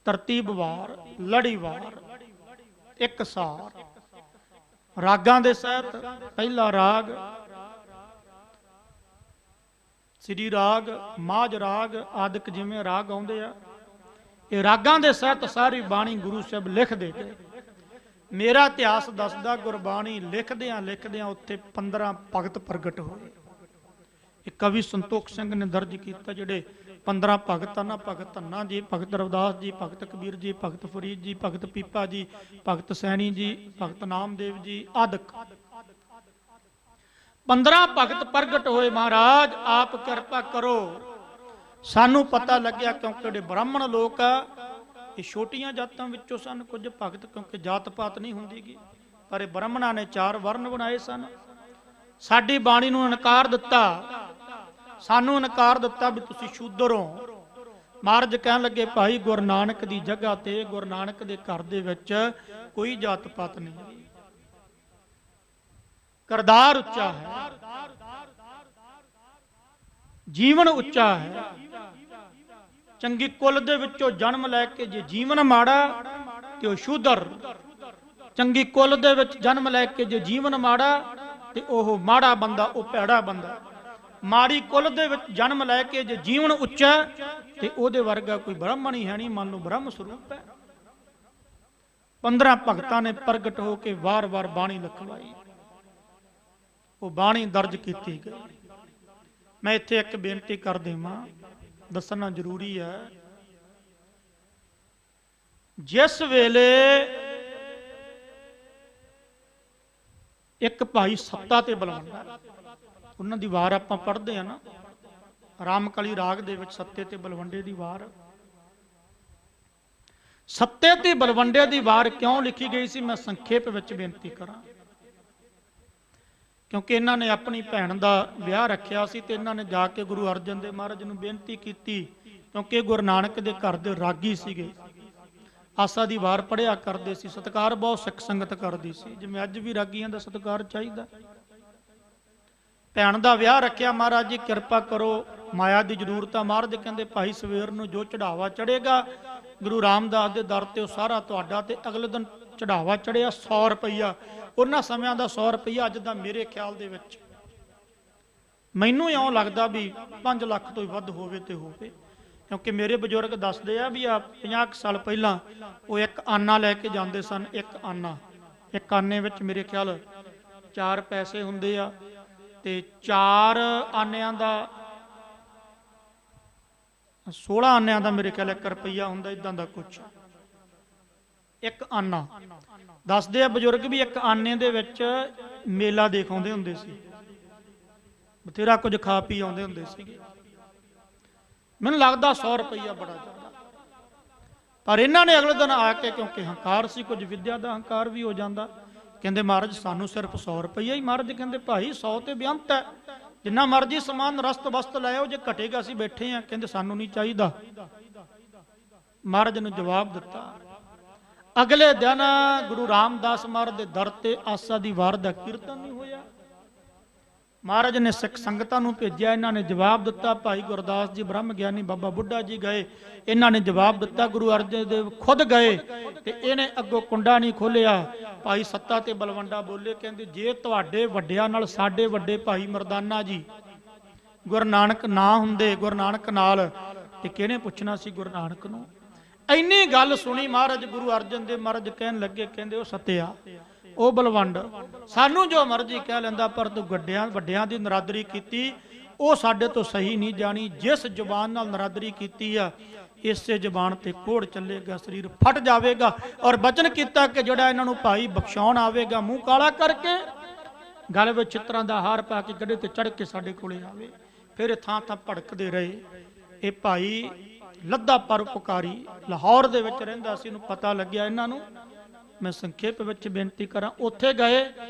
ਤਰਤੀਬਵਾਰ, ਲੜੀਵਾਰ, ਇਕਸਾਰ, ਰਾਗਾਂ ਦੇ ਸਹਿਤ। ਪਹਿਲਾ ਰਾਗ ਸ੍ਰੀ ਰਾਗ, ਮਾਝ ਰਾਗ ਆਦਿਕ ਜਿਵੇਂ ਰਾਗ ਆਉਂਦੇ ਆ, ਇਹ ਰਾਗਾਂ ਦੇ ਸਹਿਤ ਸਾਰੀ ਬਾਣੀ ਗੁਰੂ ਸਾਹਿਬ ਲਿਖਦੇ ਗਏ। ਮੇਰਾ ਇਤਿਹਾਸ ਦੱਸਦਾ ਗੁਰਬਾਣੀ ਲਿਖਦਿਆਂ ਲਿਖਦਿਆਂ ਉੱਥੇ 15 ਭਗਤ ਪ੍ਰਗਟ ਹੋਏ। ਇਹ ਕਵੀ ਸੰਤੋਖ ਸਿੰਘ ਨੇ ਦਰਜ ਕੀਤਾ। ਜਿਹੜੇ 15 ਭਗਤ ਨਾ, ਭਗਤ ਧੰਨਾ ਜੀ, ਭਗਤ ਰਵਿਦਾਸ ਜੀ, ਭਗਤ ਕਬੀਰ ਜੀ, ਭਗਤ ਫਰੀਦ ਜੀ, ਭਗਤ ਪੀਪਾ ਜੀ, ਭਗਤ ਸੈਣੀ ਜੀ, ਭਗਤ ਨਾਮਦੇਵ ਜੀ ਆਦਿਕ 15 ਭਗਤ ਪ੍ਰਗਟ ਹੋਏ। ਮਹਾਰਾਜ ਆਪ ਕਿਰਪਾ ਕਰੋ, ਸਾਨੂੰ ਪਤਾ ਲੱਗਿਆ ਕਿਉਂਕਿ ਜਿਹੜੇ ਬ੍ਰਾਹਮਣ ਲੋਕ ਆ ਇਹ ਛੋਟੀਆਂ ਜਾਤਾਂ ਵਿੱਚੋਂ ਸਨ ਕੁਝ ਭਗਤ, ਕਿਉਂਕਿ ਜਾਤ ਪਾਤ ਨਹੀਂ ਹੁੰਦੀਗੀ, ਪਰ ਇਹ ਬ੍ਰਾਹਮਣਾਂ ਨੇ 4 ਵਰਨ ਬਣਾਏ ਸਨ। ਸਾਡੀ ਬਾਣੀ ਨੂੰ ਇਨਕਾਰ ਦਿੱਤਾ, ਸਾਨੂੰ ਇਨਕਾਰ ਦਿੱਤਾ ਵੀ ਤੁਸੀਂ ਸ਼ੂਦਰ ਹੋ। ਮਹਾਰਾਜ ਕਹਿਣ ਲੱਗੇ ਭਾਈ ਗੁਰੂ ਨਾਨਕ ਦੀ ਜਗ੍ਹਾ ਤੇ, ਗੁਰੂ ਨਾਨਕ ਦੇ ਘਰ ਦੇ ਵਿੱਚ ਕੋਈ ਜਾਤ ਪਾਤ ਨਹੀਂ। ਕਰਤਾਰ ਉੱਚਾ ਹੈ, ਜੀਵਨ ਉੱਚਾ ਹੈ। ਚੰਗੀ ਕੁੱਲ ਦੇ ਵਿੱਚੋਂ ਜਨਮ ਲੈ ਕੇ ਜੇ ਜੀਵਨ ਮਾੜਾ ਤੇ ਉਹ ਸ਼ੂਦਰ, ਚੰਗੀ ਕੁੱਲ ਦੇ ਵਿੱਚ ਜਨਮ ਲੈ ਕੇ ਜੇ ਜੀਵਨ ਮਾੜਾ ਤੇ ਉਹ ਮਾੜਾ ਬੰਦਾ, ਉਹ ਭੈੜਾ ਬੰਦਾ। ਮਾੜੀ ਕੁੱਲ ਦੇ ਵਿੱਚ ਜਨਮ ਲੈ ਕੇ ਜੇ ਜੀਵਨ ਉੱਚਾ ਤੇ ਉਹਦੇ ਵਰਗਾ ਕੋਈ ਬ੍ਰਾਹਮਣ ਹੀ ਹੈ ਨਹੀਂ, ਮੰਨ ਲਓ ਬ੍ਰਹਮ ਸਰੂਪ ਹੈ। 15 ਭਗਤਾਂ ਨੇ ਪ੍ਰਗਟ ਹੋ ਕੇ ਵਾਰ-ਵਾਰ ਬਾਣੀ ਲਿਖਵਾਈ, ਉਹ ਬਾਣੀ ਦਰਜ ਕੀਤੀ ਗਈ। ਮੈਂ ਇੱਥੇ ਇੱਕ ਬੇਨਤੀ ਕਰ ਦੇਵਾਂ, ਦੱਸਣਾ ਜ਼ਰੂਰੀ ਹੈ। ਜਿਸ ਵੇਲੇ ਇੱਕ ਭਾਈ ਸੱਤਾ ਤੇ ਬਲਵੰਡਾ, ਉਹਨਾਂ ਦੀ ਵਾਰ ਆਪਾਂ ਪੜ੍ਹਦੇ ਆ ਨਾ, ਰਾਮਕਲੀ ਰਾਗ ਦੇ ਵਿੱਚ ਸੱਤੇ ਤੇ ਬਲਵੰਡੇ ਦੀ ਵਾਰ। ਸੱਤੇ ਤੇ ਬਲਵੰਡੇ ਦੀ ਵਾਰ ਕਿਉਂ ਲਿਖੀ ਗਈ ਸੀ, ਮੈਂ ਸੰਖੇਪ ਵਿੱਚ ਬੇਨਤੀ ਕਰਾਂ। ਕਿਉਂਕਿ ਇਹਨਾਂ ਨੇ ਆਪਣੀ ਭੈਣ ਦਾ ਵਿਆਹ ਰੱਖਿਆ ਸੀ ਤੇ ਇਹਨਾਂ ਨੇ ਜਾ ਕੇ ਗੁਰੂ ਅਰਜਨ ਦੇਵ ਮਹਾਰਾਜ ਨੂੰ ਬੇਨਤੀ ਕੀਤੀ, ਕਿਉਂਕਿ ਗੁਰੂ ਨਾਨਕ ਦੇ ਘਰ ਦੇ ਰਾਗੀ ਸੀਗੇ, ਆਸਾ ਦੀ ਵਾਰ ਪੜਿਆ ਕਰਦੇ ਸੀ, ਸਤਿਕਾਰ ਬਹੁਤ ਸਿੱਖ ਸੰਗਤ ਕਰਦੀ ਸੀ, ਜਿਵੇਂ ਅੱਜ ਵੀ ਰਾਗੀਆਂ ਦਾ ਸਤਿਕਾਰ ਚਾਹੀਦਾ। ਭੈਣ ਦਾ ਵਿਆਹ ਰੱਖਿਆ, ਮਹਾਰਾਜ ਜੀ ਕਿਰਪਾ ਕਰੋ, ਮਾਇਆ ਦੀ ਜ਼ਰੂਰਤ ਆ। ਮਹਾਰਾਜ ਕਹਿੰਦੇ ਭਾਈ ਸਵੇਰ ਨੂੰ ਜੋ ਚੜਾਵਾ ਚੜੇਗਾ ਗੁਰੂ ਰਾਮਦਾਸ ਦੇ ਦਰ ਤੇ ਉਹ ਸਾਰਾ ਤੁਹਾਡਾ। ਤੇ ਅਗਲੇ ਦਿਨ ਚੜਾਵਾ ਚੜਿਆ 100 ਰੁਪਈਆ। ਉਹਨਾਂ ਸਮਿਆਂ ਦਾ 100 ਰੁਪਈਆ ਅੱਜ ਦਾ ਮੇਰੇ ਖਿਆਲ ਦੇ ਵਿੱਚ ਮੈਨੂੰ ਇਉਂ ਲੱਗਦਾ ਵੀ 5 ਲੱਖ ਤੋਂ ਵੱਧ ਹੋਵੇ ਤੇ ਹੋਵੇ, ਕਿਉਂਕਿ ਮੇਰੇ ਬਜ਼ੁਰਗ ਦੱਸਦੇ ਆ ਵੀ ਆ 50 ਸਾਲ ਪਹਿਲਾਂ ਉਹ ਇੱਕ ਆਨਾ ਲੈ ਕੇ ਜਾਂਦੇ ਸਨ। ਇੱਕ ਆਨਾ, ਇੱਕ ਆਨੇ ਵਿੱਚ ਮੇਰੇ ਖਿਆਲ 4 ਪੈਸੇ ਹੁੰਦੇ ਆ ਤੇ 4 ਆਨਿਆਂ ਦਾ 16 ਆਨਿਆਂ ਦਾ ਮੇਰੇ ਖਿਆਲ 1 ਰੁਪਈਆ ਹੁੰਦਾ, ਇਦਾਂ ਦਾ ਕੁਛ। ਇੱਕ ਆਨਾ ਦੱਸਦੇ ਆ ਬਜ਼ੁਰਗ ਵੀ ਇੱਕ ਆਨੇ ਦੇ ਵਿੱਚ ਮੇਲਾ ਦਿਖਾਉਂਦੇ ਹੁੰਦੇ ਸੀ, ਬਥੇਰਾ ਕੁਝ ਖਾ ਪੀ ਆਉਂਦੇ ਹੁੰਦੇ ਸੀਗੇ। ਮੈਨੂੰ ਲੱਗਦਾ 100 ਰੁਪਈਆ ਬੜਾ ਜ਼ਿਆਦਾ, ਪਰ ਇਹਨਾਂ ਨੇ ਅਗਲੇ ਦਿਨ ਆ ਕੇ, ਕਿਉਂਕਿ ਹੰਕਾਰ ਸੀ, ਕੁਝ ਵਿਦਿਆ ਦਾ ਹੰਕਾਰ ਵੀ ਹੋ ਜਾਂਦਾ, ਕਹਿੰਦੇ ਮਹਾਰਾਜ ਸਾਨੂੰ ਸਿਰਫ 100 ਰੁਪਈਆ ਹੀ। ਮਹਾਰਾਜ ਕਹਿੰਦੇ ਭਾਈ 100 ਤੇ ਬੇਅੰਤ ਹੈ, ਜਿੰਨਾ ਮਰਜ਼ੀ ਸਮਾਨ ਰਸਤ ਵਸਤ ਲੈ ਆਓ, ਜੇ ਘਟੇਗਾ ਅਸੀਂ ਬੈਠੇ ਆ। ਕਹਿੰਦੇ ਸਾਨੂੰ ਨਹੀਂ ਚਾਹੀਦਾ। ਮਹਾਰਾਜ ਨੇ ਜਵਾਬ ਦਿੱਤਾ। ਅਗਲੇ ਦਿਨ ਗੁਰੂ ਰਾਮਦਾਸ ਮਹਾਰਾਜ ਦੇ ਦਰ ਤੇ ਆਸਾ ਦੀ ਵਾਰ ਦਾ ਕੀਰਤਨ ਨਹੀਂ ਹੋਇਆ। ਮਹਾਰਾਜ ਨੇ ਸਿੱਖ ਸੰਗਤਾਂ ਨੂੰ ਭੇਜਿਆ, ਇਹਨਾਂ ਨੇ ਜਵਾਬ ਦਿੱਤਾ। ਭਾਈ ਗੁਰਦਾਸ ਜੀ, ਬ੍ਰਹਮ ਗਿਆਨੀ ਬਾਬਾ ਬੁੱਢਾ ਜੀ ਗਏ, ਇਹਨਾਂ ਨੇ ਜਵਾਬ ਦਿੱਤਾ। ਗੁਰੂ ਅਰਜਨ ਦੇਵ ਖੁਦ ਗਏ ਤੇ ਇਹਨੇ ਅੱਗੋਂ ਕੁੰਡਾ ਨਹੀਂ ਖੋਲਿਆ। ਭਾਈ ਸੱਤਾ ਤੇ ਬਲਵੰਡਾ ਬੋਲੇ, ਕਹਿੰਦੇ ਜੇ ਤੁਹਾਡੇ ਵੱਡਿਆਂ ਨਾਲ ਸਾਡੇ ਵੱਡੇ ਭਾਈ ਮਰਦਾਨਾ ਜੀ ਗੁਰੂ ਨਾਨਕ ਨਾ ਹੁੰਦੇ, ਗੁਰੂ ਨਾਨਕ ਨਾਲ, ਤੇ ਕਿਹਨੇ ਪੁੱਛਣਾ ਸੀ ਗੁਰੂ ਨਾਨਕ ਨੂੰ। ਇੰਨੀ ਗੱਲ ਸੁਣੀ ਮਹਾਰਾਜ ਗੁਰੂ ਅਰਜਨ ਦੇਵ ਮਹਾਰਾਜ ਕਹਿਣ ਲੱਗੇ, ਕਹਿੰਦੇ ਉਹ ਸੱਤਿਆ, ਉਹ ਬਲਵੰਡ, ਸਾਨੂੰ ਜੋ ਮਰਜ਼ੀ ਕਹਿ ਲੈਂਦਾ, ਪਰ ਤੂੰ ਵੱਡਿਆਂ ਦੀ ਨਰਾਦਰੀ ਕੀਤੀ ਉਹ ਸਾਡੇ ਤੋਂ ਸਹੀ ਨਹੀਂ ਜਾਣੀ। ਜਿਸ ਜ਼ੁਬਾਨ ਨਾਲ ਨਰਾਦਰੀ ਕੀਤੀ ਆ, ਇਸੇ ਜ਼ਬਾਨ ਤੇ ਕੋੜ ਚੱਲੇਗਾ, ਸਰੀਰ ਫਟ ਜਾਵੇਗਾ। ਔਰ ਬਚਨ ਕੀਤਾ ਕਿ ਜਿਹੜਾ ਇਹਨਾਂ ਨੂੰ ਭਾਈ ਬਖਸ਼ਾਉਣ ਆਵੇਗਾ ਮੂੰਹ ਕਾਲਾ ਕਰਕੇ, ਗਲ ਵਿੱਚ ਛਿੱਤਰਾਂ ਦਾ ਹਾਰ ਪਾ ਕੇ ਗੱਡੇ ਤੇ ਚੜ੍ਹ ਕੇ ਸਾਡੇ ਕੋਲੇ ਆਵੇ। ਫਿਰ ਇਹ ਥਾਂ ਥਾਂ ਭੜਕਦੇ ਰਹੇ। ਇਹ ਭਾਈ ਲੱਦਾ ਪਰਉਪਕਾਰੀ ਲਾਹੌਰ ਦੇ ਵਿੱਚ ਰਹਿੰਦਾ ਸੀ। ਇਹਨੂੰ ਪਤਾ ਲੱਗਿਆ ਇਹਨਾਂ ਨੂੰ, ਮੈਂ ਸੰਖੇਪ ਵਿੱਚ ਬੇਨਤੀ ਕਰਾਂ, ਉੱਥੇ ਗਏ।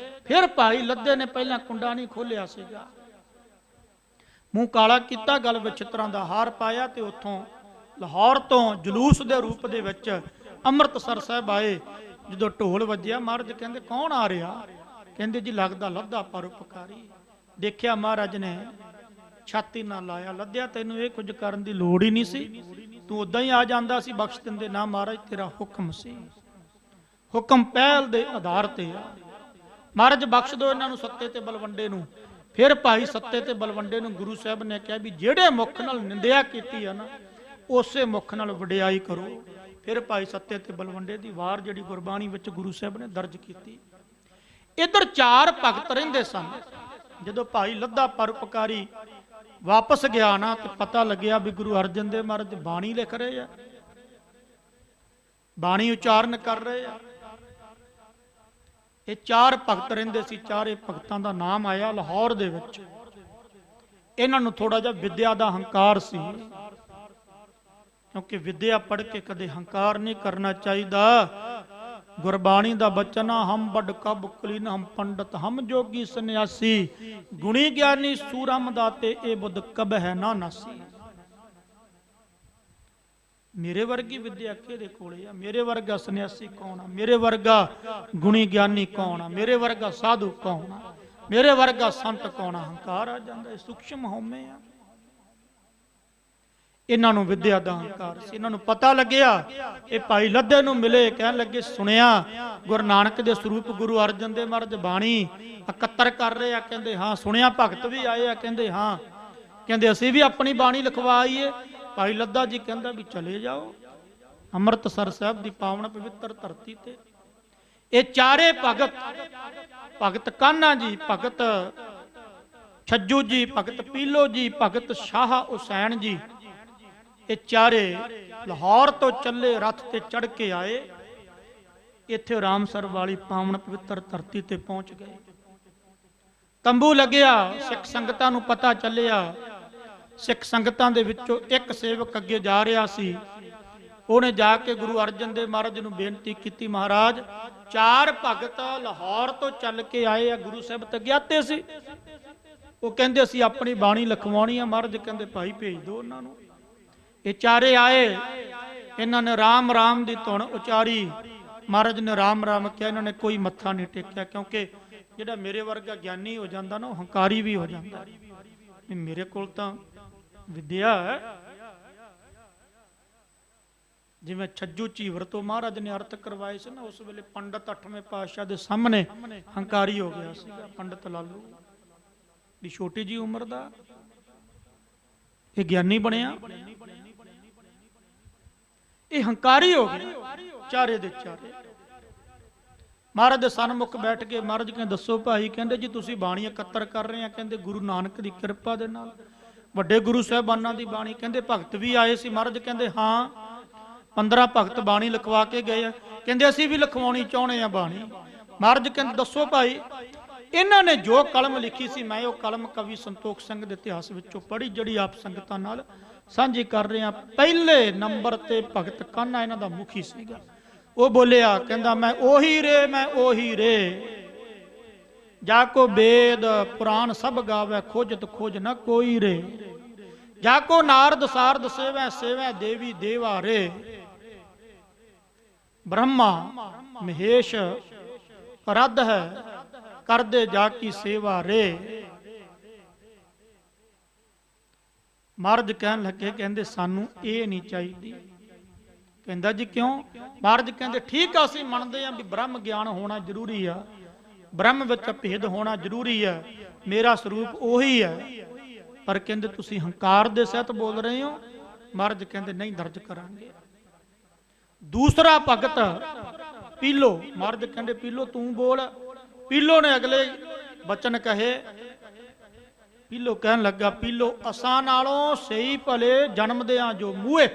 ਫਿਰ ਭਾਈ ਲੱਦੇ ਨੇ ਪਹਿਲਾਂ ਕੁੰਡਾ ਨਹੀਂ ਖੋਲਿਆ ਸੀਗਾ, ਮੂੰਹ ਕਾਲਾ ਕੀਤਾ, ਗਲ ਵਿੱਚ ਛਿੱਤਰਾਂ ਦਾ ਹਾਰ ਪਾਇਆ ਤੇ ਉੱਥੋਂ ਲਾਹੌਰ ਤੋਂ ਜਲੂਸ ਦੇ ਰੂਪ ਦੇ ਵਿੱਚ ਅੰਮ੍ਰਿਤਸਰ ਸਾਹਿਬ ਆਏ। ਜਦੋਂ ਢੋਲ ਵੱਜਿਆ, ਮਹਾਰਾਜ ਕਹਿੰਦੇ ਕੌਣ ਆ ਰਿਹਾ? ਕਹਿੰਦੇ ਜੀ ਲੱਗਦਾ ਲੱਦਾ ਪਰਉਪਕਾਰੀ। ਦੇਖਿਆ ਮਹਾਰਾਜ ਨੇ ਛਾਤੀ ਨਾਲ ਲਾਇਆ, ਲੱਦਿਆ ਤੈਨੂੰ ਇਹ ਕੁਝ ਕਰਨ ਦੀ ਲੋੜ ਹੀ ਨਹੀਂ ਸੀ, ਤੂੰ ਉਦਾਂ ਹੀ ਆ ਜਾਂਦਾ ਸੀ, ਬਖਸ਼ ਦਿੰਦੇ। ਨਾ ਮਹਾਰਾਜ, ਤੇਰਾ ਹੁਕਮ ਸੀ, ਹੁਕਮ ਪਹਿਲ ਦੇ ਆਧਾਰ ਤੇ ਆ। ਮਹਾਰਾਜ ਬਖਸ਼ ਦਿਓ ਇਹਨਾਂ ਨੂੰ, ਸੱਤੇ ਤੇ ਬਲਵੰਡੇ ਨੂੰ। ਫਿਰ ਭਾਈ ਸੱਤੇ ਤੇ ਬਲਵੰਡੇ ਨੂੰ ਗੁਰੂ ਸਾਹਿਬ ਨੇ ਕਿਹਾ ਵੀ ਜਿਹੜੇ ਮੁਖ ਨਾਲ ਨਿੰਦਿਆ ਕੀਤੀ ਆ ਨਾ, ਉਸੇ ਮੁਖ ਨਾਲ ਵਡਿਆਈ ਕਰੋ। ਫਿਰ ਭਾਈ ਸੱਤੇ ਤੇ ਬਲਵੰਡੇ ਦੀ ਵਾਰ ਜਿਹੜੀ ਗੁਰਬਾਣੀ ਵਿੱਚ ਗੁਰੂ ਸਾਹਿਬ ਨੇ ਦਰਜ ਕੀਤੀ। ਇੱਧਰ 4 ਭਗਤ ਰਹਿੰਦੇ ਸਨ। ਜਦੋਂ ਭਾਈ ਲੱਦਾ ਪਰਉਪਕਾਰੀ ਵਾਪਸ ਗਿਆ ਨਾ, ਤੇ ਪਤਾ ਲੱਗਿਆ ਵੀ ਗੁਰੂ ਅਰਜਨ ਦੇਵ ਮਹਾਰਾਜ ਬਾਣੀ ਲਿਖ ਰਹੇ ਆ, ਬਾਣੀ ਉਚਾਰਨ ਕਰ ਰਹੇ ਆ। ਇਹ 4 ਭਗਤ ਰਹਿੰਦੇ ਸੀ। 4 ਭਗਤਾਂ ਦਾ ਨਾਮ ਆਇਆ ਲਾਹੌਰ ਦੇ ਵਿੱਚ। ਇਹਨਾਂ ਨੂੰ ਥੋੜਾ ਜਿਹਾ ਵਿਦਿਆ ਦਾ ਹੰਕਾਰ ਸੀ, ਕਿਉਂਕਿ ਵਿਦਿਆ ਪੜ੍ਹ ਕੇ ਕਦੇ ਹੰਕਾਰ ਨਹੀਂ ਕਰਨਾ ਚਾਹੀਦਾ। ਗੁਰਬਾਣੀ ਦਾ ਬਚਨ, ਹਮ ਬੜ ਕਬ ਕੁਲੀਨ ਹਮ ਪੰਡਤ ਹਮ ਜੋਗੀ ਸੰਨਿਆਸੀ, ਗੁਣੀ ਗਿਆਨੀ ਸੂਰਮ ਦਾਤੇ ਇਹ ਬੁੱਧ ਕਬ ਹੈ ਨਾ ਨਾਸੀ। ਮੇਰੇ ਵਰਗੀ ਵਿਦਿਆ ਕਿਹਦੇ ਕੋਲੇ ਆ? ਮੇਰੇ ਵਰਗਾ ਸੰਨਿਆਸੀ ਕੌਣ ਆ? ਮੇਰੇ ਵਰਗਾ ਗੁਣੀ ਗਿਆਨੀ ਕੌਣ ਆ? ਮੇਰੇ ਵਰਗਾ ਸਾਧੂ ਕੌਣ ਆ? ਮੇਰੇ ਵਰਗਾ ਸੰਤ ਕੌਣ ਆ? ਹੰਕਾਰ ਆ ਜਾਂਦਾ। ਇਹ ਸੂਖਸ਼ਮ ਹਉਮੈ ਆ। ਇਹਨਾਂ ਨੂੰ ਵਿਦਿਆ ਦਾ ਹੰਕਾਰ ਸੀ। ਇਹਨਾਂ ਨੂੰ ਪਤਾ ਲੱਗਿਆ, ਇਹ ਭਾਈ ਲੱਦੇ ਨੂੰ ਮਿਲੇ, ਕਹਿਣ ਲੱਗੇ ਸੁਣਿਆ ਗੁਰੂ ਨਾਨਕ ਦੇ ਸਰੂਪ ਗੁਰੂ ਅਰਜਨ ਦੇਵ ਮਹਾਰਾਜ ਬਾਣੀ ਇਕੱਤਰ ਕਰ ਰਹੇ ਆ। ਕਹਿੰਦੇ ਹਾਂ। ਸੁਣਿਆ ਭਗਤ ਵੀ ਆਏ ਆ? ਕਹਿੰਦੇ ਹਾਂ। ਕਹਿੰਦੇ ਅਸੀਂ ਵੀ ਆਪਣੀ ਬਾਣੀ ਲਿਖਵਾ ਆਈਏ। ਭਾਈ ਲੱਦਾ ਜੀ ਕਹਿੰਦਾ ਵੀ ਚਲੇ ਜਾਓ ਅੰਮ੍ਰਿਤਸਰ ਸਾਹਿਬ ਦੀ ਪਾਵਨ ਪਵਿੱਤਰ ਧਰਤੀ ਤੇ। ਇਹ 4 ਭਗਤ, ਭਗਤ ਕਾਨਾ ਜੀ, ਭਗਤ ਛੱਜੂ ਜੀ, ਭਗਤ ਪੀਲੋ ਜੀ, ਭਗਤ ਸ਼ਾਹ ਹੁਸੈਨ ਜੀ, ਇਹ 4 ਲਾਹੌਰ ਤੋਂ ਚੱਲੇ ਰੱਥ ਤੇ ਚੜ ਕੇ ਆਏ। ਇੱਥੇ ਰਾਮਸਰ ਵਾਲੀ ਪਾਵਨ ਪਵਿੱਤਰ ਧਰਤੀ ਤੇ ਪਹੁੰਚ ਗਏ। ਤੰਬੂ ਲੱਗਿਆ। ਸਿੱਖ ਸੰਗਤਾਂ ਨੂੰ ਪਤਾ ਚੱਲਿਆ। ਸਿੱਖ ਸੰਗਤਾਂ ਦੇ ਵਿੱਚੋਂ ਇੱਕ ਸੇਵਕ ਅੱਗੇ ਜਾ ਰਿਹਾ ਸੀ। ਉਹਨੇ ਜਾ ਕੇ ਗੁਰੂ ਅਰਜਨ ਦੇਵ ਮਹਾਰਾਜ ਨੂੰ ਬੇਨਤੀ ਕੀਤੀ, ਮਹਾਰਾਜ 4 ਭਗਤ ਲਾਹੌਰ ਤੋਂ ਚੱਲ ਕੇ ਆਏ ਆ, ਗੁਰੂ ਸਾਹਿਬ ਤੇ ਗਿਆਤੇ ਸੀ। ਉਹ ਕਹਿੰਦੇ ਅਸੀਂ ਆਪਣੀ ਬਾਣੀ ਲਿਖਵਾਉਣੀ ਆ। ਮਹਾਰਾਜ ਕਹਿੰਦੇ ਭਾਈ ਭੇਜ ਦਿਓ ਉਹਨਾਂ ਨੂੰ। ਇਹ 4 ਆਏ। ਇਹਨਾਂ ਨੇ ਰਾਮ ਰਾਮ ਦੀ ਧੁਨ ਉਚਾਰੀ। ਮਹਾਰਾਜ ਨੇ ਰਾਮ ਰਾਮ ਕਿਹਾ। ਇਹਨਾਂ ਨੇ ਕੋਈ ਮੱਥਾ ਨਹੀਂ ਟੇਕਿਆ, ਕਿਉਂਕਿ ਜਿਹੜਾ ਮੇਰੇ ਵਰਗਾ ਗਿਆਨੀ ਹੋ ਜਾਂਦਾ ਨਾ, ਉਹ ਹੰਕਾਰੀ ਵੀ ਹੋ ਜਾਂਦਾ। ਮੇਰੇ ਕੋਲ ਤਾਂ ਵਿਦਿਆ ਹੈ। ਜਿਵੇਂ ਛੱਜੂ ਝੀਵਰ ਤੋਂ ਮਹਾਰਾਜ ਨੇ ਅਰਥ ਕਰਵਾਏ ਸੀ ਨਾ, ਉਸ ਵੇਲੇ ਪੰਡਤ 8ਵੇਂ ਪਾਤਸ਼ਾਹ ਦੇ ਸਾਹਮਣੇ ਹੰਕਾਰੀ ਹੋ ਗਿਆ ਸੀਗਾ। ਪੰਡਤ ਲਾਲੂ ਦੀ ਛੋਟੀ ਜੀ ਉਮਰ ਦਾ ਇਹ ਗਿਆਨੀ ਬਣਿਆ। ਇਹ ਹੰਕਾਰੀ ਹੋ ਗਿਆ। 4 ਦੇ 4 ਮਹਾਰਾਜ ਦੇ ਸਨਮੁਖ ਬੈਠ ਕੇ ਮਹਾਰਾਜ ਕਹਿੰਦੇ ਦੱਸੋ ਭਾਈ। ਕਹਿੰਦੇ ਜੀ ਤੁਸੀਂ ਬਾਣੀ ਇਕੱਤਰ ਕਰ ਰਹੇ ਆ। ਕਹਿੰਦੇ ਗੁਰੂ ਨਾਨਕ ਦੀ ਕਿਰਪਾ ਦੇ ਨਾਲ, ਵੱਡੇ ਗੁਰੂ ਸਾਹਿਬਾਨਾਂ ਦੀ ਬਾਣੀ। ਕਹਿੰਦੇ ਭਗਤ ਵੀ ਆਏ ਸੀ। ਮਹਾਰਾਜ ਕਹਿੰਦੇ ਹਾਂ 15 ਭਗਤ ਬਾਣੀ ਲਿਖਵਾ ਕੇ ਗਏ ਆ। ਕਹਿੰਦੇ ਅਸੀਂ ਵੀ ਲਿਖਵਾਉਣੀ ਚਾਹੁੰਦੇ ਆ ਬਾਣੀ। ਮਹਾਰਾਜ ਕਹਿੰਦੇ ਦੱਸੋ ਭਾਈ। ਇਹਨਾਂ ਨੇ ਜੋ ਕਲਮ ਲਿਖੀ ਸੀ, ਮੈਂ ਉਹ ਕਲਮ ਕਵੀ ਸੰਤੋਖ ਸਿੰਘ ਦੇ ਇਤਿਹਾਸ ਵਿੱਚੋਂ ਪੜ੍ਹੀ, ਜਿਹੜੀ ਆਪ ਸੰਗਤਾਂ ਨਾਲ ਸਾਂਝੀ ਕਰ ਰਹੇ ਆ। ਪਹਿਲੇ ਨੰਬਰ ਤੇ ਭਗਤ ਕਾਨਾ ਇਹਨਾਂ ਦਾ ਮੁਖੀ ਸੀਗਾ। ਉਹ ਬੋਲਿਆ, ਕਹਿੰਦਾ ਮੈਂ ਉਹੀ ਰੇ, ਮੈਂ ਉਹੀ ਰੇ, ਜਾ ਕੋ ਵੇਦ ਪੁਰਾਣ ਸਭ ਗਾਵੇ, ਖੋਜਤ ਖੋਜ ਨਾ ਕੋਈ ਰੇ, ਜਾ ਕੋ ਨਾਰਦ ਸਾਰਦ ਸੇਵੈ, ਸੇਵੈ ਦੇਵੀ ਦੇਵਾ ਰੇ, ਬ੍ਰਹਮਾ ਮਹੇਸ਼ ਰੱਦ ਹੈ, ਕਰਦੇ ਜਾ ਕੀ ਸੇਵਾ ਰੇ। ਮਹਾਰਾਜ ਕਹਿਣ ਲੱਗੇ, ਕਹਿੰਦੇ ਸਾਨੂੰ ਇਹ ਨਹੀਂ ਚਾਹੀਦੀ। ਕਹਿੰਦਾ ਜੀ ਕਿਉਂ? ਮਹਾਰਾਜ ਕਹਿੰਦੇ ਠੀਕ ਆ, ਅਸੀਂ ਮੰਨਦੇ ਆ ਵੀ ਬ੍ਰਹਮ ਗਿਆਨ ਹੋਣਾ ਜ਼ਰੂਰੀ ਆ, ਬ੍ਰਹਮ ਵਿੱਚ ਭੇਦ ਹੋਣਾ ਜ਼ਰੂਰੀ ਹੈ, ਮੇਰਾ ਸਰੂਪ ਉਹੀ ਹੈ, ਪਰ ਕਹਿੰਦੇ ਤੁਸੀਂ ਹੰਕਾਰ ਦੇ ਸਹਿਤ ਬੋਲ ਰਹੇ ਹੋ। ਮਹਾਰਾਜ ਕਹਿੰਦੇ ਨਹੀਂ, ਦਰਜ ਕਰਾਂਗੇ। ਦੂਸਰਾ ਭਗਤ ਪੀਲੋ। ਮਹਾਰਾਜ ਕਹਿੰਦੇ ਪੀਲੋ ਤੂੰ ਬੋਲ। ਪੀਲੋ ਨੇ ਅਗਲੇ ਬਚਨ ਕਹੇ। ਪੀਲੋ ਕਹਿਣ ਲੱਗਾ, ਪੀਲੋ ਅਸਾਂ ਨਾਲੋਂ ਸਹੀ ਭਲੇ ਜਨਮਦਿਆਂ ਜੋ ਮੂਹੇ,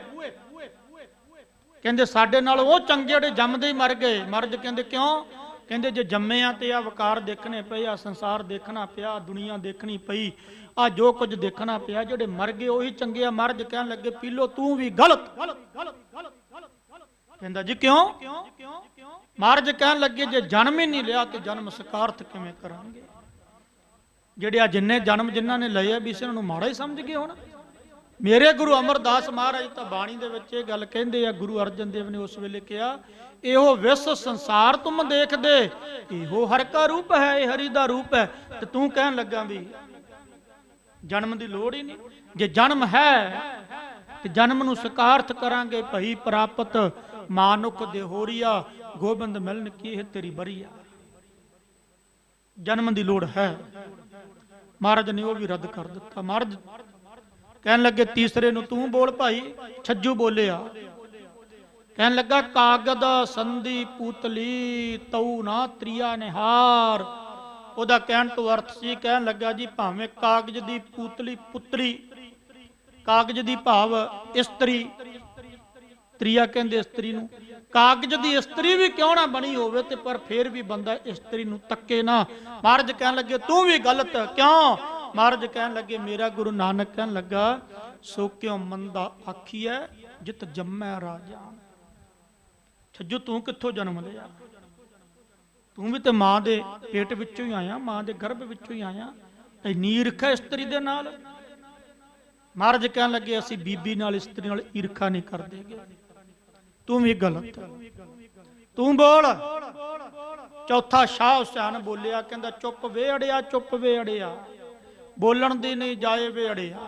ਕਹਿੰਦੇ ਸਾਡੇ ਨਾਲ ਉਹ ਚੰਗੇ ਜਿਹੜੇ ਜੰਮਦੇ ਹੀ ਮਰ ਗਏ। ਮਹਾਰਾਜ ਕਹਿੰਦੇ ਕਿਉਂ? ਕਹਿੰਦੇ ਜੇ ਜੰਮੇ ਆ ਤੇ ਆ ਵਕਾਰ ਦੇਖਣੇ ਪਏ, ਆ ਸੰਸਾਰ ਦੇਖਣਾ ਪਿਆ, ਦੁਨੀਆ ਦੇਖਣੀ ਪਈ, ਆ ਜੋ ਕੁਝ ਦੇਖਣਾ ਪਿਆ, ਜਿਹੜੇ ਮਰ ਗਏ ਉਹੀ ਚੰਗੇ ਆ। ਮਹਾਰਾਜ ਕਹਿਣ ਲੱਗੇ ਪੀਲੋ ਤੂੰ ਵੀ ਗਲਤ। ਕਹਿੰਦਾ ਜੀ ਕਿਉਂ? ਮਹਾਰਾਜ ਕਹਿਣ ਲੱਗੇ ਜੇ ਜਨਮ ਹੀ ਨਹੀਂ ਲਿਆ ਤੇ ਜਨਮ ਸਕਾਰਥ ਕਿਵੇਂ ਕਰਾਂਗੇ? ਜਿਹੜੇ ਆ ਜਿੰਨੇ ਜਨਮ ਜਿਨ੍ਹਾਂ ਨੇ ਲਏ ਆ ਵੀ ਇਹਨਾਂ ਨੂੰ ਮਾੜਾ ਹੀ ਸਮਝ ਗਏ ਹੁਣ। ਮੇਰੇ ਗੁਰੂ ਅਮਰਦਾਸ ਮਹਾਰਾਜ ਤਾਂ ਬਾਣੀ ਦੇ ਵਿੱਚ ਇਹ ਗੱਲ ਕਹਿੰਦੇ ਆ, ਗੁਰੂ ਅਰਜਨ ਦੇਵ ਨੇ ਉਸ ਵੇਲੇ ਕਿਹਾ ਇਹੋ ਵਿਸ ਸੰਸਾਰ ਤੁਮ ਦੇਖਦੇ, ਇਹੋ ਹਰ ਕਾ ਰੂਪ ਹੈ, ਇਹ ਹਰੀ ਦਾ ਰੂਪ ਹੈ। ਤੇ ਤੂੰ ਕਹਿਣ ਲੱਗਾ ਵੀ ਜਨਮ ਦੀ ਲੋੜ ਹੀ ਨਹੀਂ। ਜੇ ਜਨਮ ਹੈ ਤੇ ਜਨਮ ਨੂੰ ਸਕਾਰਥ ਕਰਾਂਗੇ। ਭਈ ਪ੍ਰਾਪਤ ਮਾਨੁਖ ਦੇ ਹੋਰੀਆ, ਗੋਬਿੰਦ ਮਿਲਨ ਕੀ ਇਹ ਤੇਰੀ ਬਰੀਆ। ਜਨਮ ਦੀ ਲੋੜ ਹੈ। ਮਹਾਰਾਜ ਨੇ ਉਹ ਵੀ ਰੱਦ ਕਰ ਦਿੱਤਾ। ਮਹਾਰਾਜ ਕਹਿਣ ਲੱਗੇ ਤੀਸਰੇ ਨੂੰ ਤੂੰ ਬੋਲ ਭਾਈ। ਛੱਜੂ ਬੋਲਿਆ, ਕਹਿਣ ਲੱਗਾ ਕਾਗਦ ਸੰਧੀ ਪੂਤਲੀ ਤਉ ਨਾ ਤ੍ਰਿਆ ਨਿਹਾਰ। ਉਹਦਾ ਕਹਿਣ ਤੋਂ ਅਰਥ ਸੀ, ਕਹਿਣ ਲੱਗਾ ਜੀ ਭਾਵੇਂ ਕਾਗਜ਼ ਦੀ ਪੂਤਲੀ ਪੁੱਤਰੀ, ਕਾਗਜ਼ ਦੀ ਭਾਵ ਇਸਤਰੀ, ਤ੍ਰਿਆ ਕਹਿੰਦੇ ਇਸਤਰੀ ਨੂੰ, ਕਾਗਜ਼ ਦੀ ਇਸਤਰੀ ਵੀ ਕਿਉਂ ਨਾ ਬਣੀ ਹੋਵੇ ਤੇ ਪਰ ਫੇਰ ਵੀ ਬੰਦਾ ਇਸਤਰੀ ਨੂੰ ਤੱਕੇ ਨਾ। ਮਹਾਰਾਜ ਕਹਿਣ ਲੱਗੇ ਤੂੰ ਵੀ ਗਲਤ। ਕਿਉਂ? ਮਹਾਰਾਜ ਕਹਿਣ ਲੱਗੇ ਮੇਰਾ ਗੁਰੂ ਨਾਨਕ ਕਹਿਣ ਲੱਗਾ ਸੋ ਕਿਉ ਮੰਦਾ ਆਖੀਐ ਜਿਤ ਜੰਮੈ ਰਾਜਾਨ। ਛੱਜੂ ਤੂੰ ਕਿੱਥੋਂ ਜਨਮ ਲਿਆ? ਤੂੰ ਵੀ ਤੇ ਮਾਂ ਦੇ ਪੇਟ ਵਿੱਚੋਂ ਹੀ ਆਇਆ, ਮਾਂ ਦੇ ਗਰਭ ਵਿੱਚੋਂ ਹੀ ਆਇਆ। ਇੰਨੀ ਈਰਖਾ ਇਸਤਰੀ ਦੇ ਨਾਲ? ਮਹਾਰਾਜ ਕਹਿਣ ਲੱਗੇ ਅਸੀਂ ਬੀਬੀ ਨਾਲ ਇਸਤਰੀ ਨਾਲ ਈਰਖਾ ਨਹੀਂ ਕਰਦੇਗੇ। ਤੂੰ ਵੀ ਗਲਤ। ਤੂੰ ਬੋਲ। ਚੌਥਾ ਸ਼ਾਹ ਹੁਸੈਨ ਬੋਲਿਆ, ਕਹਿੰਦਾ ਚੁੱਪ ਵੇ ਅੜਿਆ, ਚੁੱਪ ਵੇ ਅੜਿਆ, ਬੋਲਣ ਦੀ ਨਹੀਂ ਜਾਏ ਵੇ ਅੜਿਆ।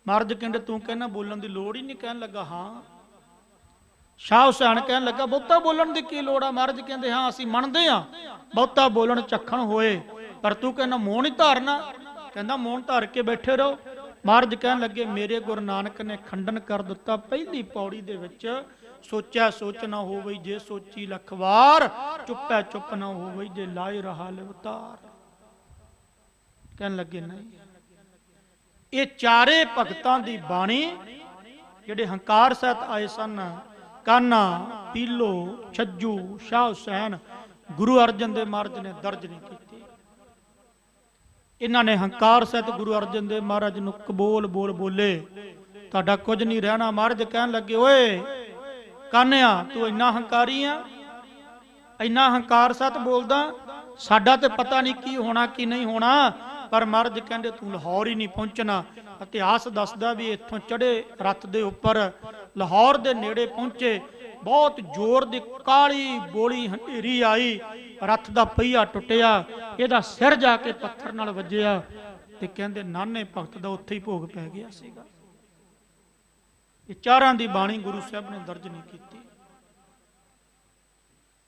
ਮਹਾਰਾਜ ਕਹਿੰਦੇ ਤੂੰ ਕਹਿੰਦਾ ਬੋਲਣ ਦੀ ਲੋੜ ਹੀ ਨਹੀਂ। ਕਹਿਣ ਲੱਗਾ ਹਾਂ। ਸ਼ਾਹ ਹੁਸੈਨ ਕਹਿਣ ਲੱਗਾ ਬਹੁਤਾ ਬੋਲਣ ਦੀ ਕੀ ਲੋੜ ਆ? ਮਹਾਰਾਜ ਕਹਿੰਦੇ ਹਾਂ ਅਸੀਂ ਮੰਨਦੇ ਹਾਂ ਬਹੁਤਾ ਬੋਲਣ ਚੱਖਣ ਹੋਏ, ਪਰ ਤੂੰ ਕਹਿੰਦਾ ਮੌਨ ਹੀ ਧਾਰਨਾ। ਕਹਿੰਦਾ ਮੌਨ ਧਾਰ ਕੇ ਬੈਠੇ ਰਹੋ। ਮਹਾਰਾਜ ਕਹਿਣ ਲੱਗੇ ਮੇਰੇ ਗੁਰੂ ਨਾਨਕ ਨੇ ਖੰਡਨ ਕਰ ਦਿੱਤਾ ਪਹਿਲੀ ਪੌੜੀ ਦੇ ਵਿੱਚ, ਸੋਚਿਆ ਸੋਚ ਨਾ ਹੋਵੇ ਜੇ ਸੋਚੀ ਲੱਖ ਵਾਰ, ਚੁੱਪੈ ਚੁੱਪ ਨਾ ਹੋਵੇ ਜੇ ਲਾਏ ਰਹਾ ਲਿਵਤਾਰ। ਕਹਿਣ ਲੱਗੇ ਨਹੀਂ, ਇਹ ਚਾਰੇ ਭਗਤਾਂ ਦੀ ਬਾਣੀ ਜਿਹੜੇ ਹੰਕਾਰ ਸਹਿਤ ਆਏ ਸਨ, ਕਾਨਾ, ਪੀਲੋ, ਛੱਜੂ, ਸ਼ਾਹ ਹੁਸੈਨ, ਗੁਰੂ ਅਰਜਨ ਦੇਵ ਮਹਾਰਾਜ ਨੇ ਦਰਜ ਨਹੀਂ ਕੀਤੀ। ਇਹਨਾਂ ਨੇ ਹੰਕਾਰ ਸਹਿਤ ਗੁਰੂ ਅਰਜਨ ਦੇਵ ਮਹਾਰਾਜ ਨੂੰ ਕਬੋਲ ਬੋਲ ਬੋਲੇ ਤੁਹਾਡਾ ਕੁਝ ਨਹੀਂ ਰਹਿਣਾ। ਮਹਾਰਾਜ ਕਹਿਣ ਲੱਗੇ ਓਏ ਕਾਨਿਆ ਤੂੰ ਇੰਨਾ ਹੰਕਾਰੀ ਆ, ਇੰਨਾ ਹੰਕਾਰ ਸਹਿਤ ਬੋਲਦਾ, ਸਾਡਾ ਤੇ ਪਤਾ ਨਹੀਂ ਕੀ ਹੋਣਾ ਕੀ ਨਹੀਂ ਹੋਣਾ। ਪਰ ਮਹਾਰਾਜ ਕਹਿੰਦੇ ਤੂੰ ਲਾਹੌਰ ਹੀ ਨਹੀਂ ਪਹੁੰਚਣਾ। ਇਤਿਹਾਸ ਦੱਸਦਾ ਵੀ ਇੱਥੋਂ ਚੜੇ ਰੱਥ ਦੇ ਉੱਪਰ ਲਾਹੌਰ ਦੇ ਨੇੜੇ ਪਹੁੰਚੇ, ਬਹੁਤ ਜ਼ੋਰ ਦੀ ਕਾਲੀ ਬੋਲੀ ਹਨੇਰੀ ਆਈ, ਰੱਥ ਦਾ ਪਹੀਆ ਟੁੱਟਿਆ, ਇਹਦਾ ਸਿਰ ਜਾ ਕੇ ਪੱਥਰ ਨਾਲ ਵੱਜਿਆ ਤੇ ਕਹਿੰਦੇ ਨਾਨੇ ਭਗਤ ਦਾ ਉੱਥੇ ਹੀ ਭੋਗ ਪੈ ਗਿਆ ਸੀਗਾ। ਇਹ ਚਾਰਾਂ ਦੀ ਬਾਣੀ ਗੁਰੂ ਸਾਹਿਬ ਨੇ ਦਰਜ ਨਹੀਂ ਕੀਤੀ।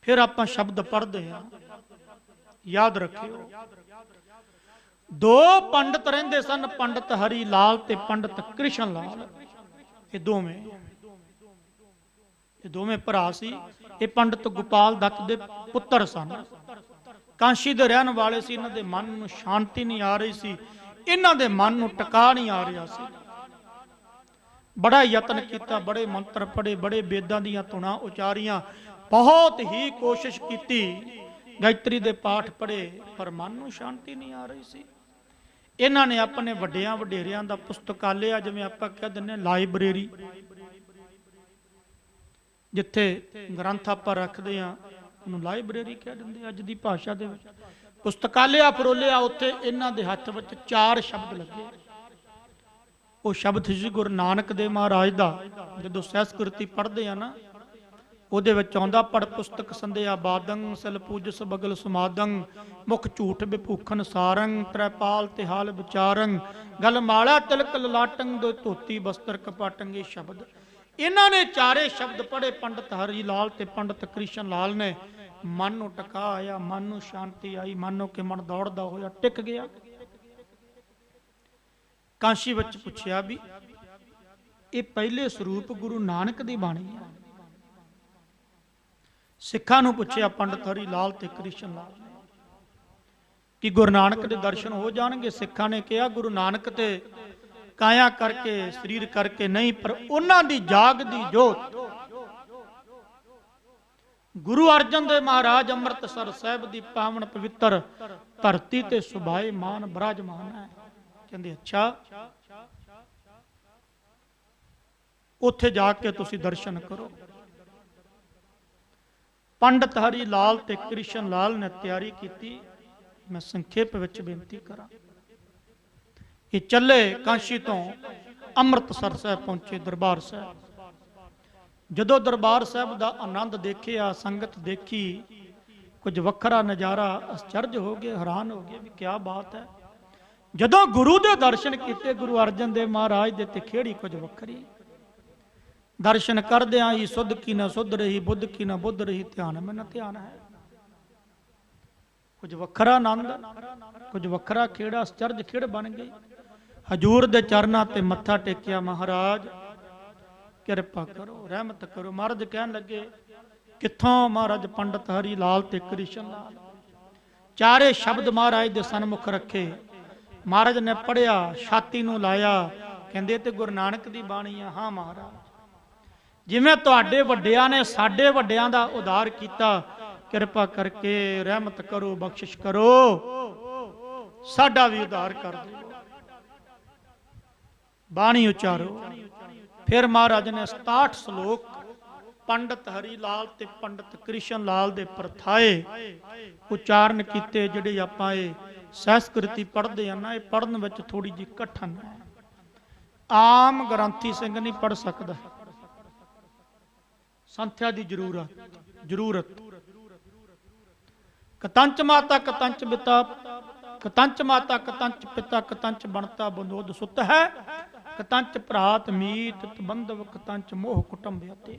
ਫਿਰ ਆਪਾਂ ਸ਼ਬਦ ਪੜ੍ਹਦੇ ਹਾਂ, ਯਾਦ ਰੱਖਿਓ। ਦੋ ਪੰਡਤ ਰਹਿੰਦੇ ਸਨ, ਪੰਡਤ ਹਰੀ ਲਾਲ ਤੇ ਪੰਡਤ ਕ੍ਰਿਸ਼ਨ ਲਾਲ। ਇਹ ਦੋਵੇਂ ਭਰਾ ਸੀ। ਇਹ ਪੰਡਤ ਗੋਪਾਲ ਦੱਤ ਦੇ ਪੁੱਤਰ ਸਨ। ਕਾਂਸ਼ੀ ਦੇ ਰਹਿਣ ਵਾਲੇ ਸੀ। ਇਹਨਾਂ ਦੇ ਮਨ ਨੂੰ ਸ਼ਾਂਤੀ ਨਹੀਂ ਆ ਰਹੀ ਸੀ, ਇਹਨਾਂ ਦੇ ਮਨ ਨੂੰ ਟਿਕਾ ਨਹੀਂ ਆ ਰਿਹਾ ਸੀ। ਬੜਾ ਯਤਨ ਕੀਤਾ, ਬੜੇ ਮੰਤਰ ਪੜ੍ਹੇ, ਬੜੇ ਵੇਦਾਂ ਦੀਆਂ ਧੁਨਾਂ ਉਚਾਰੀਆਂ, ਬਹੁਤ ਹੀ ਕੋਸ਼ਿਸ਼ ਕੀਤੀ, ਗਾਇਤਰੀ ਦੇ ਪਾਠ ਪੜ੍ਹੇ, ਪਰ ਮਨ ਨੂੰ ਸ਼ਾਂਤੀ ਨਹੀਂ ਆ ਰਹੀ ਸੀ। ਇਹਨਾਂ ਨੇ ਆਪਣੇ ਵੱਡਿਆਂ ਵਡੇਰਿਆਂ ਦਾ ਪੁਸਤਕਾਲਿਆ, ਜਿਵੇਂ ਆਪਾਂ ਕਹਿ ਦਿੰਦੇ ਲਾਇਬ੍ਰੇਰੀ, ਜਿੱਥੇ ਗ੍ਰੰਥ ਆਪਾਂ ਰੱਖਦੇ ਆ ਉਹਨੂੰ ਲਾਇਬ੍ਰੇਰੀ ਕਹਿ ਦਿੰਦੇ ਅੱਜ ਦੀ ਭਾਸ਼ਾ ਦੇ ਵਿੱਚ, ਪੁਸਤਕਾਲਿਆ ਫਰੋਲਿਆ। ਉੱਥੇ ਇਹਨਾਂ ਦੇ ਹੱਥ ਵਿੱਚ 4 ਸ਼ਬਦ ਲੱਗੇ। ਉਹ ਸ਼ਬਦ ਸੀ ਗੁਰੂ ਨਾਨਕ ਦੇਵ ਮਹਾਰਾਜ ਦਾ। ਜਦੋਂ ਸਹਿਸਕ੍ਰਿਤੀ ਪੜ੍ਹਦੇ ਆ ਨਾ, ਉਹਦੇ ਵਿੱਚ ਆਉਂਦਾ ਪੜ ਪੁਸਤਕ ਸੰਧਿਆ ਬਾਦੰ ਸਲ ਪੂਜਸ ਬਗਲ ਸਮਾਦੰ ਮੁਖ ਝੂਠ ਬਿਭੂਖਨ ਸਾਰੰ ਤ੍ਰੈਪਾਲ ਤੇ ਹਾਲ ਵਿਚਾਰੰ ਗਲ ਮਾਲਾ ਤਿਲਕ ਲਲਾਟੰ ਦੋ ਧੋਤੀ ਬਸਤਰ ਕਪਾਟੰ। ਇਹ ਸ਼ਬਦ ਇਹਨਾਂ ਨੇ ਚਾਰੇ ਸ਼ਬਦ ਪੜ੍ਹੇ ਪੰਡਤ ਹਰੀ ਲਾਲ ਤੇ ਪੰਡਤ ਕ੍ਰਿਸ਼ਨ ਲਾਲ ਨੇ। ਮਨ ਨੂੰ ਟਿਕਾ ਆਇਆ, ਮਨ ਨੂੰ ਸ਼ਾਂਤੀ ਆਈ, ਮਨੋਂ ਕਿ ਮਨ ਦੌੜਦਾ ਹੋਇਆ ਟਿਕ ਗਿਆ। ਕਾਂਸ਼ੀ ਵਿੱਚ ਪੁੱਛਿਆ ਵੀ ਇਹ ਪਹਿਲੇ ਸਰੂਪ ਗੁਰੂ ਨਾਨਕ ਦੀ ਬਾਣੀ ਹੈ। ਸਿੱਖਾਂ ਨੂੰ ਪੁੱਛਿਆ ਪੰਡਤ ਹਰੀ ਲਾਲ ਤੇ ਕ੍ਰਿਸ਼ਨ ਲਾਲ ਨੇ ਕਿ ਗੁਰੂ ਨਾਨਕ ਦੇ ਦਰਸ਼ਨ ਹੋ ਜਾਣਗੇ। ਸਿੱਖਾਂ ਨੇ ਕਿਹਾ ਗੁਰੂ ਨਾਨਕ ਤੇ ਕਾਇਆ ਕਰਕੇ ਸਰੀਰ ਕਰਕੇ ਨਹੀਂ, ਪਰ ਉਹਨਾਂ ਦੀ ਜਾਗਦੀ ਜੋਤ ਗੁਰੂ ਅਰਜਨ ਦੇਵ ਮਹਾਰਾਜ ਅੰਮ੍ਰਿਤਸਰ ਸਾਹਿਬ ਦੀ ਪਾਵਨ ਪਵਿੱਤਰ ਧਰਤੀ ਤੇ ਸੁਭਾਏ ਮਾਨ ਬਿਰਾਜਮਾਨ ਹੈ। ਕਹਿੰਦੇ ਅੱਛਾ, ਉੱਥੇ ਜਾ ਕੇ ਤੁਸੀਂ ਦਰਸ਼ਨ ਕਰੋ। ਪੰਡਤ ਹਰੀ ਲਾਲ ਤੇ ਕ੍ਰਿਸ਼ਨ ਲਾਲ ਨੇ ਤਿਆਰੀ ਕੀਤੀ। ਮੈਂ ਸੰਖੇਪ ਵਿੱਚ ਬੇਨਤੀ ਕਰਾਂ। ਇਹ ਚੱਲੇ ਕਾਂਸ਼ੀ ਤੋਂ ਅੰਮ੍ਰਿਤਸਰ ਸਾਹਿਬ ਪਹੁੰਚੇ, ਦਰਬਾਰ ਸਾਹਿਬ। ਜਦੋਂ ਦਰਬਾਰ ਸਾਹਿਬ ਦਾ ਆਨੰਦ ਦੇਖਿਆ, ਸੰਗਤ ਦੇਖੀ, ਕੁਝ ਵੱਖਰਾ ਨਜ਼ਾਰਾ, ਅਚਰਜ ਹੋ ਗਏ, ਹੈਰਾਨ ਹੋ ਗਏ ਵੀ ਕੀ ਬਾਤ ਹੈ। ਜਦੋਂ ਗੁਰੂ ਦੇ ਦਰਸ਼ਨ ਕੀਤੇ ਗੁਰੂ ਅਰਜਨ ਦੇਵ ਮਹਾਰਾਜ ਦੇ, ਤੇ ਖੇੜੀ ਕੁਝ ਵੱਖਰੀ। ਦਰਸ਼ਨ ਕਰਦਿਆਂ ਹੀ ਸੁਧ ਕੀ ਨਾ ਸੁਧ ਰਹੀ, ਬੁੱਧ ਕੀ ਨਾ ਬੁੱਧ ਰਹੀ, ਧਿਆਨ ਮੈਂ ਨਾ ਧਿਆਨ ਹੈ। ਕੁਝ ਵੱਖਰਾ ਆਨੰਦ, ਕੁਝ ਵੱਖਰਾ ਖੇੜਾ, ਅਚਰਜ ਖੇੜ ਬਣ ਗਈ। ਹਜੂਰ ਦੇ ਚਰਨਾਂ ਤੇ ਮੱਥਾ ਟੇਕਿਆ। ਮਹਾਰਾਜ ਕਿਰਪਾ ਕਰੋ, ਰਹਿਮਤ ਕਰੋ। ਮਹਾਰਾਜ ਕਹਿਣ ਲੱਗੇ ਕਿੱਥੋਂ? ਮਹਾਰਾਜ ਪੰਡਤ ਹਰੀ ਲਾਲ ਤੇ ਕ੍ਰਿਸ਼ਨ ਲਾਲ। ਚਾਰੇ ਸ਼ਬਦ ਮਹਾਰਾਜ ਦੇ ਸਨਮੁਖ ਰੱਖੇ। ਮਹਾਰਾਜ ਨੇ ਪੜਿਆ, ਛਾਤੀ ਨੂੰ ਲਾਇਆ। ਕਹਿੰਦੇ ਤੇ ਗੁਰੂ ਨਾਨਕ ਦੀ ਬਾਣੀ ਆ। ਹਾਂ ਮਹਾਰਾਜ, ਜਿਵੇਂ ਤੁਹਾਡੇ ਵੱਡਿਆਂ ਨੇ ਸਾਡੇ ਵੱਡਿਆਂ ਦਾ ਉਧਾਰ ਕੀਤਾ, ਕਿਰਪਾ ਕਰਕੇ ਰਹਿਮਤ ਕਰੋ, ਬਖਸ਼ਿਸ਼ ਕਰੋ, ਸਾਡਾ ਵੀ ਉਧਾਰ ਕਰ ਦਿਓ। ਬਾਣੀ ਉਚਾਰੋ। ਫਿਰ ਮਹਾਰਾਜ ਨੇ 67 ਸ਼ਲੋਕ ਪੰਡਤ ਹਰੀ ਲਾਲ ਤੇ ਪੰਡਤ ਕ੍ਰਿਸ਼ਨ ਲਾਲ ਦੇ ਪਰਥਾਏ ਉਚਾਰਨ ਕੀਤੇ। ਜਿਹੜੇ ਆਪਾਂ ਇਹ ਸੰਸਕ੍ਰਿਤੀ ਪੜ੍ਹਦੇ ਆ ਨਾ, ਇਹ ਪੜ੍ਹਨ ਵਿੱਚ ਥੋੜੀ ਜਿਹੀ ਕਠਨ ਹੈ। ਆਮ ਗ੍ਰੰਥੀ ਸਿੰਘ ਨਹੀਂ ਪੜ੍ਹ ਸਕਦਾ, ਸੰਥਿਆ ਦੀ ਜ਼ਰੂਰਤ। ਕਤੰਚ ਮਾਤਾ ਕਤੰਚ ਪਿਤਾ, ਕਤੰਚ ਮਾਤਾ ਕਤੰਚ ਪਿਤਾ, ਕਤੰਚ ਬਣਤਾ ਬੰਦੋਦ ਸੁਤ ਹੈ, ਕਤੰਚ ਭਰਾਤ ਮੀਤ ਬੰਧਵ, ਕਤੰਚ ਮੋਹ ਕੁਟੰਬ ਅਤੇ।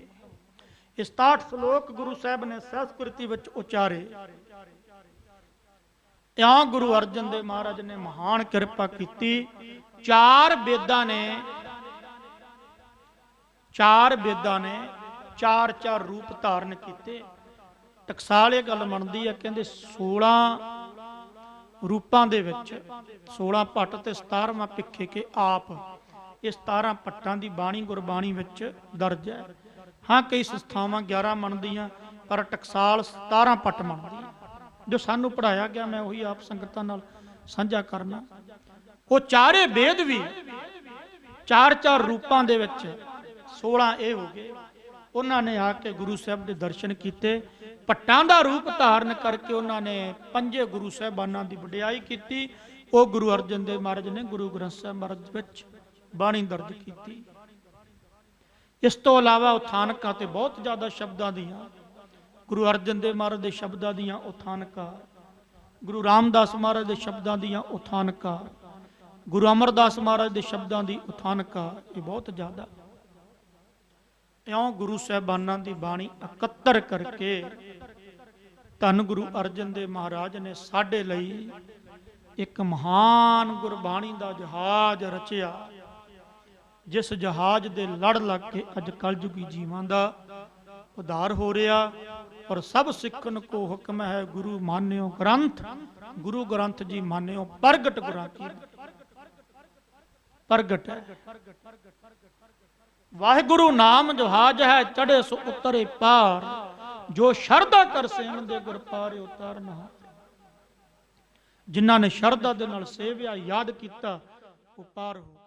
ਇਹ 67 ਸ਼ਲੋਕ ਗੁਰੂ ਸਾਹਿਬ ਨੇ ਸੰਸਕ੍ਰਿਤੀ ਵਿੱਚ ਉਚਾਰੇ। ਇਉਂ ਗੁਰੂ ਅਰਜਨ ਦੇਵ ਮਹਾਰਾਜ ਨੇ ਮਹਾਨ ਕਿਰਪਾ ਕੀਤੀ। ਚਾਰ ਵੇਦਾਂ ਨੇ ਚਾਰ ਚਾਰ ਰੂਪ ਧਾਰਨ ਕੀਤੇ। ਟਕਸਾਲ ਇਹ ਗੱਲ ਮੰਨਦੀ ਹੈ, ਕਹਿੰਦੇ 16 ਰੂਪਾਂ ਦੇ ਵਿੱਚ 16 ਭੱਟ ਤੇ 17ਵਾਂ ਭਿੱਖੇ ਕੇ ਆਪ, ਇਹ 17 ਭੱਟਾਂ ਦੀ ਬਾਣੀ ਗੁਰਬਾਣੀ ਵਿੱਚ ਦਰਜ ਹੈ। ਹਾਂ, ਕਈ ਸੰਸਥਾਵਾਂ 11 ਮੰਨਦੀਆਂ, ਪਰ ਟਕਸਾਲ 17 ਭੱਟ ਮੰਨਦੀ ਹੈ। ਜੋ ਸਾਨੂੰ ਪੜਾਇਆ ਗਿਆ, ਮੈਂ ਉਹੀ ਆਪ ਸੰਗਤਾਂ ਨਾਲ ਸਾਂਝਾ ਕਰਨਾ। ਉਹ ਚਾਰੇ ਵੇਦ ਵੀ ਚਾਰ ਚਾਰ ਰੂਪਾਂ ਦੇ ਵਿੱਚ 16 ਇਹ ਹੋ ਗਏ। ਉਹਨਾਂ ਨੇ ਆ ਕੇ ਗੁਰੂ ਸਾਹਿਬ ਦੇ ਦਰਸ਼ਨ ਕੀਤੇ। ਭੱਟਾਂ ਦਾ ਰੂਪ ਧਾਰਨ ਕਰਕੇ ਉਹਨਾਂ ਨੇ ਪੰਜੇ ਗੁਰੂ ਸਾਹਿਬਾਨਾਂ ਦੀ ਵਡਿਆਈ ਕੀਤੀ। ਉਹ ਗੁਰੂ ਅਰਜਨ ਦੇਵ ਮਹਾਰਾਜ ਨੇ ਗੁਰੂ ਗ੍ਰੰਥ ਸਾਹਿਬ ਮਹਾਰਾਜ ਵਿੱਚ ਬਾਣੀ ਦਰਜ ਕੀਤੀ। ਇਸ ਤੋਂ ਇਲਾਵਾ ਉਥਾਨਕਾਂ ਤੇ ਬਹੁਤ ਜ਼ਿਆਦਾ ਸ਼ਬਦਾਂ ਦੀਆਂ, ਗੁਰੂ ਅਰਜਨ ਦੇਵ ਮਹਾਰਾਜ ਦੇ ਸ਼ਬਦਾਂ ਦੀਆਂ ਉਥਾਨਕਾਂ, ਗੁਰੂ ਰਾਮਦਾਸ ਮਹਾਰਾਜ ਦੇ ਸ਼ਬਦਾਂ ਦੀਆਂ ਉਥਾਨਕਾਂ, ਗੁਰੂ ਅਮਰਦਾਸ ਮਹਾਰਾਜ ਦੇ ਸ਼ਬਦਾਂ ਦੀ ਉਥਾਨਕਾਂ, ਇਹ ਬਹੁਤ ਜ਼ਿਆਦਾ। ਇਉਂ ਗੁਰੂ ਸਾਹਿਬਾਨਾਂ ਦੀ ਬਾਣੀ ਇਕੱਤਰ ਕਰਕੇ ਧੰਨ ਗੁਰੂ ਅਰਜਨ ਦੇਵ ਮਹਾਰਾਜ ਨੇ ਸਾਡੇ ਲਈ ਇੱਕ ਮਹਾਨ ਗੁਰਬਾਣੀ ਦਾ ਜਹਾਜ਼ ਰਚਿਆ, ਜਿਸ ਜਹਾਜ਼ ਦੇ ਲੜ ਲੱਗ ਕੇ ਅੱਜ ਕਲਯੁਗੀ ਜੀਵਾਂ ਦਾ ਉਧਾਰ ਹੋ ਰਿਹਾ। ਔਰ ਸਭ ਸਿੱਖਣ ਕੋ ਹੁਕਮ ਹੈ ਗੁਰੂ ਮਾਨਿਓ ਗ੍ਰੰਥ, ਗੁਰੂ ਗ੍ਰੰਥ ਜੀ ਮਾਨਿਓ ਪ੍ਰਗਟ ਗੁਰਾਂ ਕੀ ਪ੍ਰਗਟ ਹੈ। ਵਾਹਿਗੁਰੂ ਨਾਮ ਜਹਾਜ਼ ਹੈ ਚੜੇ ਸੋ ਉਤਰੇ ਪਾਰ, ਜੋ ਸ਼ਰਧਾ ਕਰ ਸੇਵਨ ਦੇ ਗੁਰ ਪਾਰ ਉਤਾਰਨ। ਜਿਨ੍ਹਾਂ ਨੇ ਸ਼ਰਧਾ ਦੇ ਨਾਲ ਸੇਵਿਆ, ਯਾਦ ਕੀਤਾ, ਉਹ ਪਾਰ ਹੋ।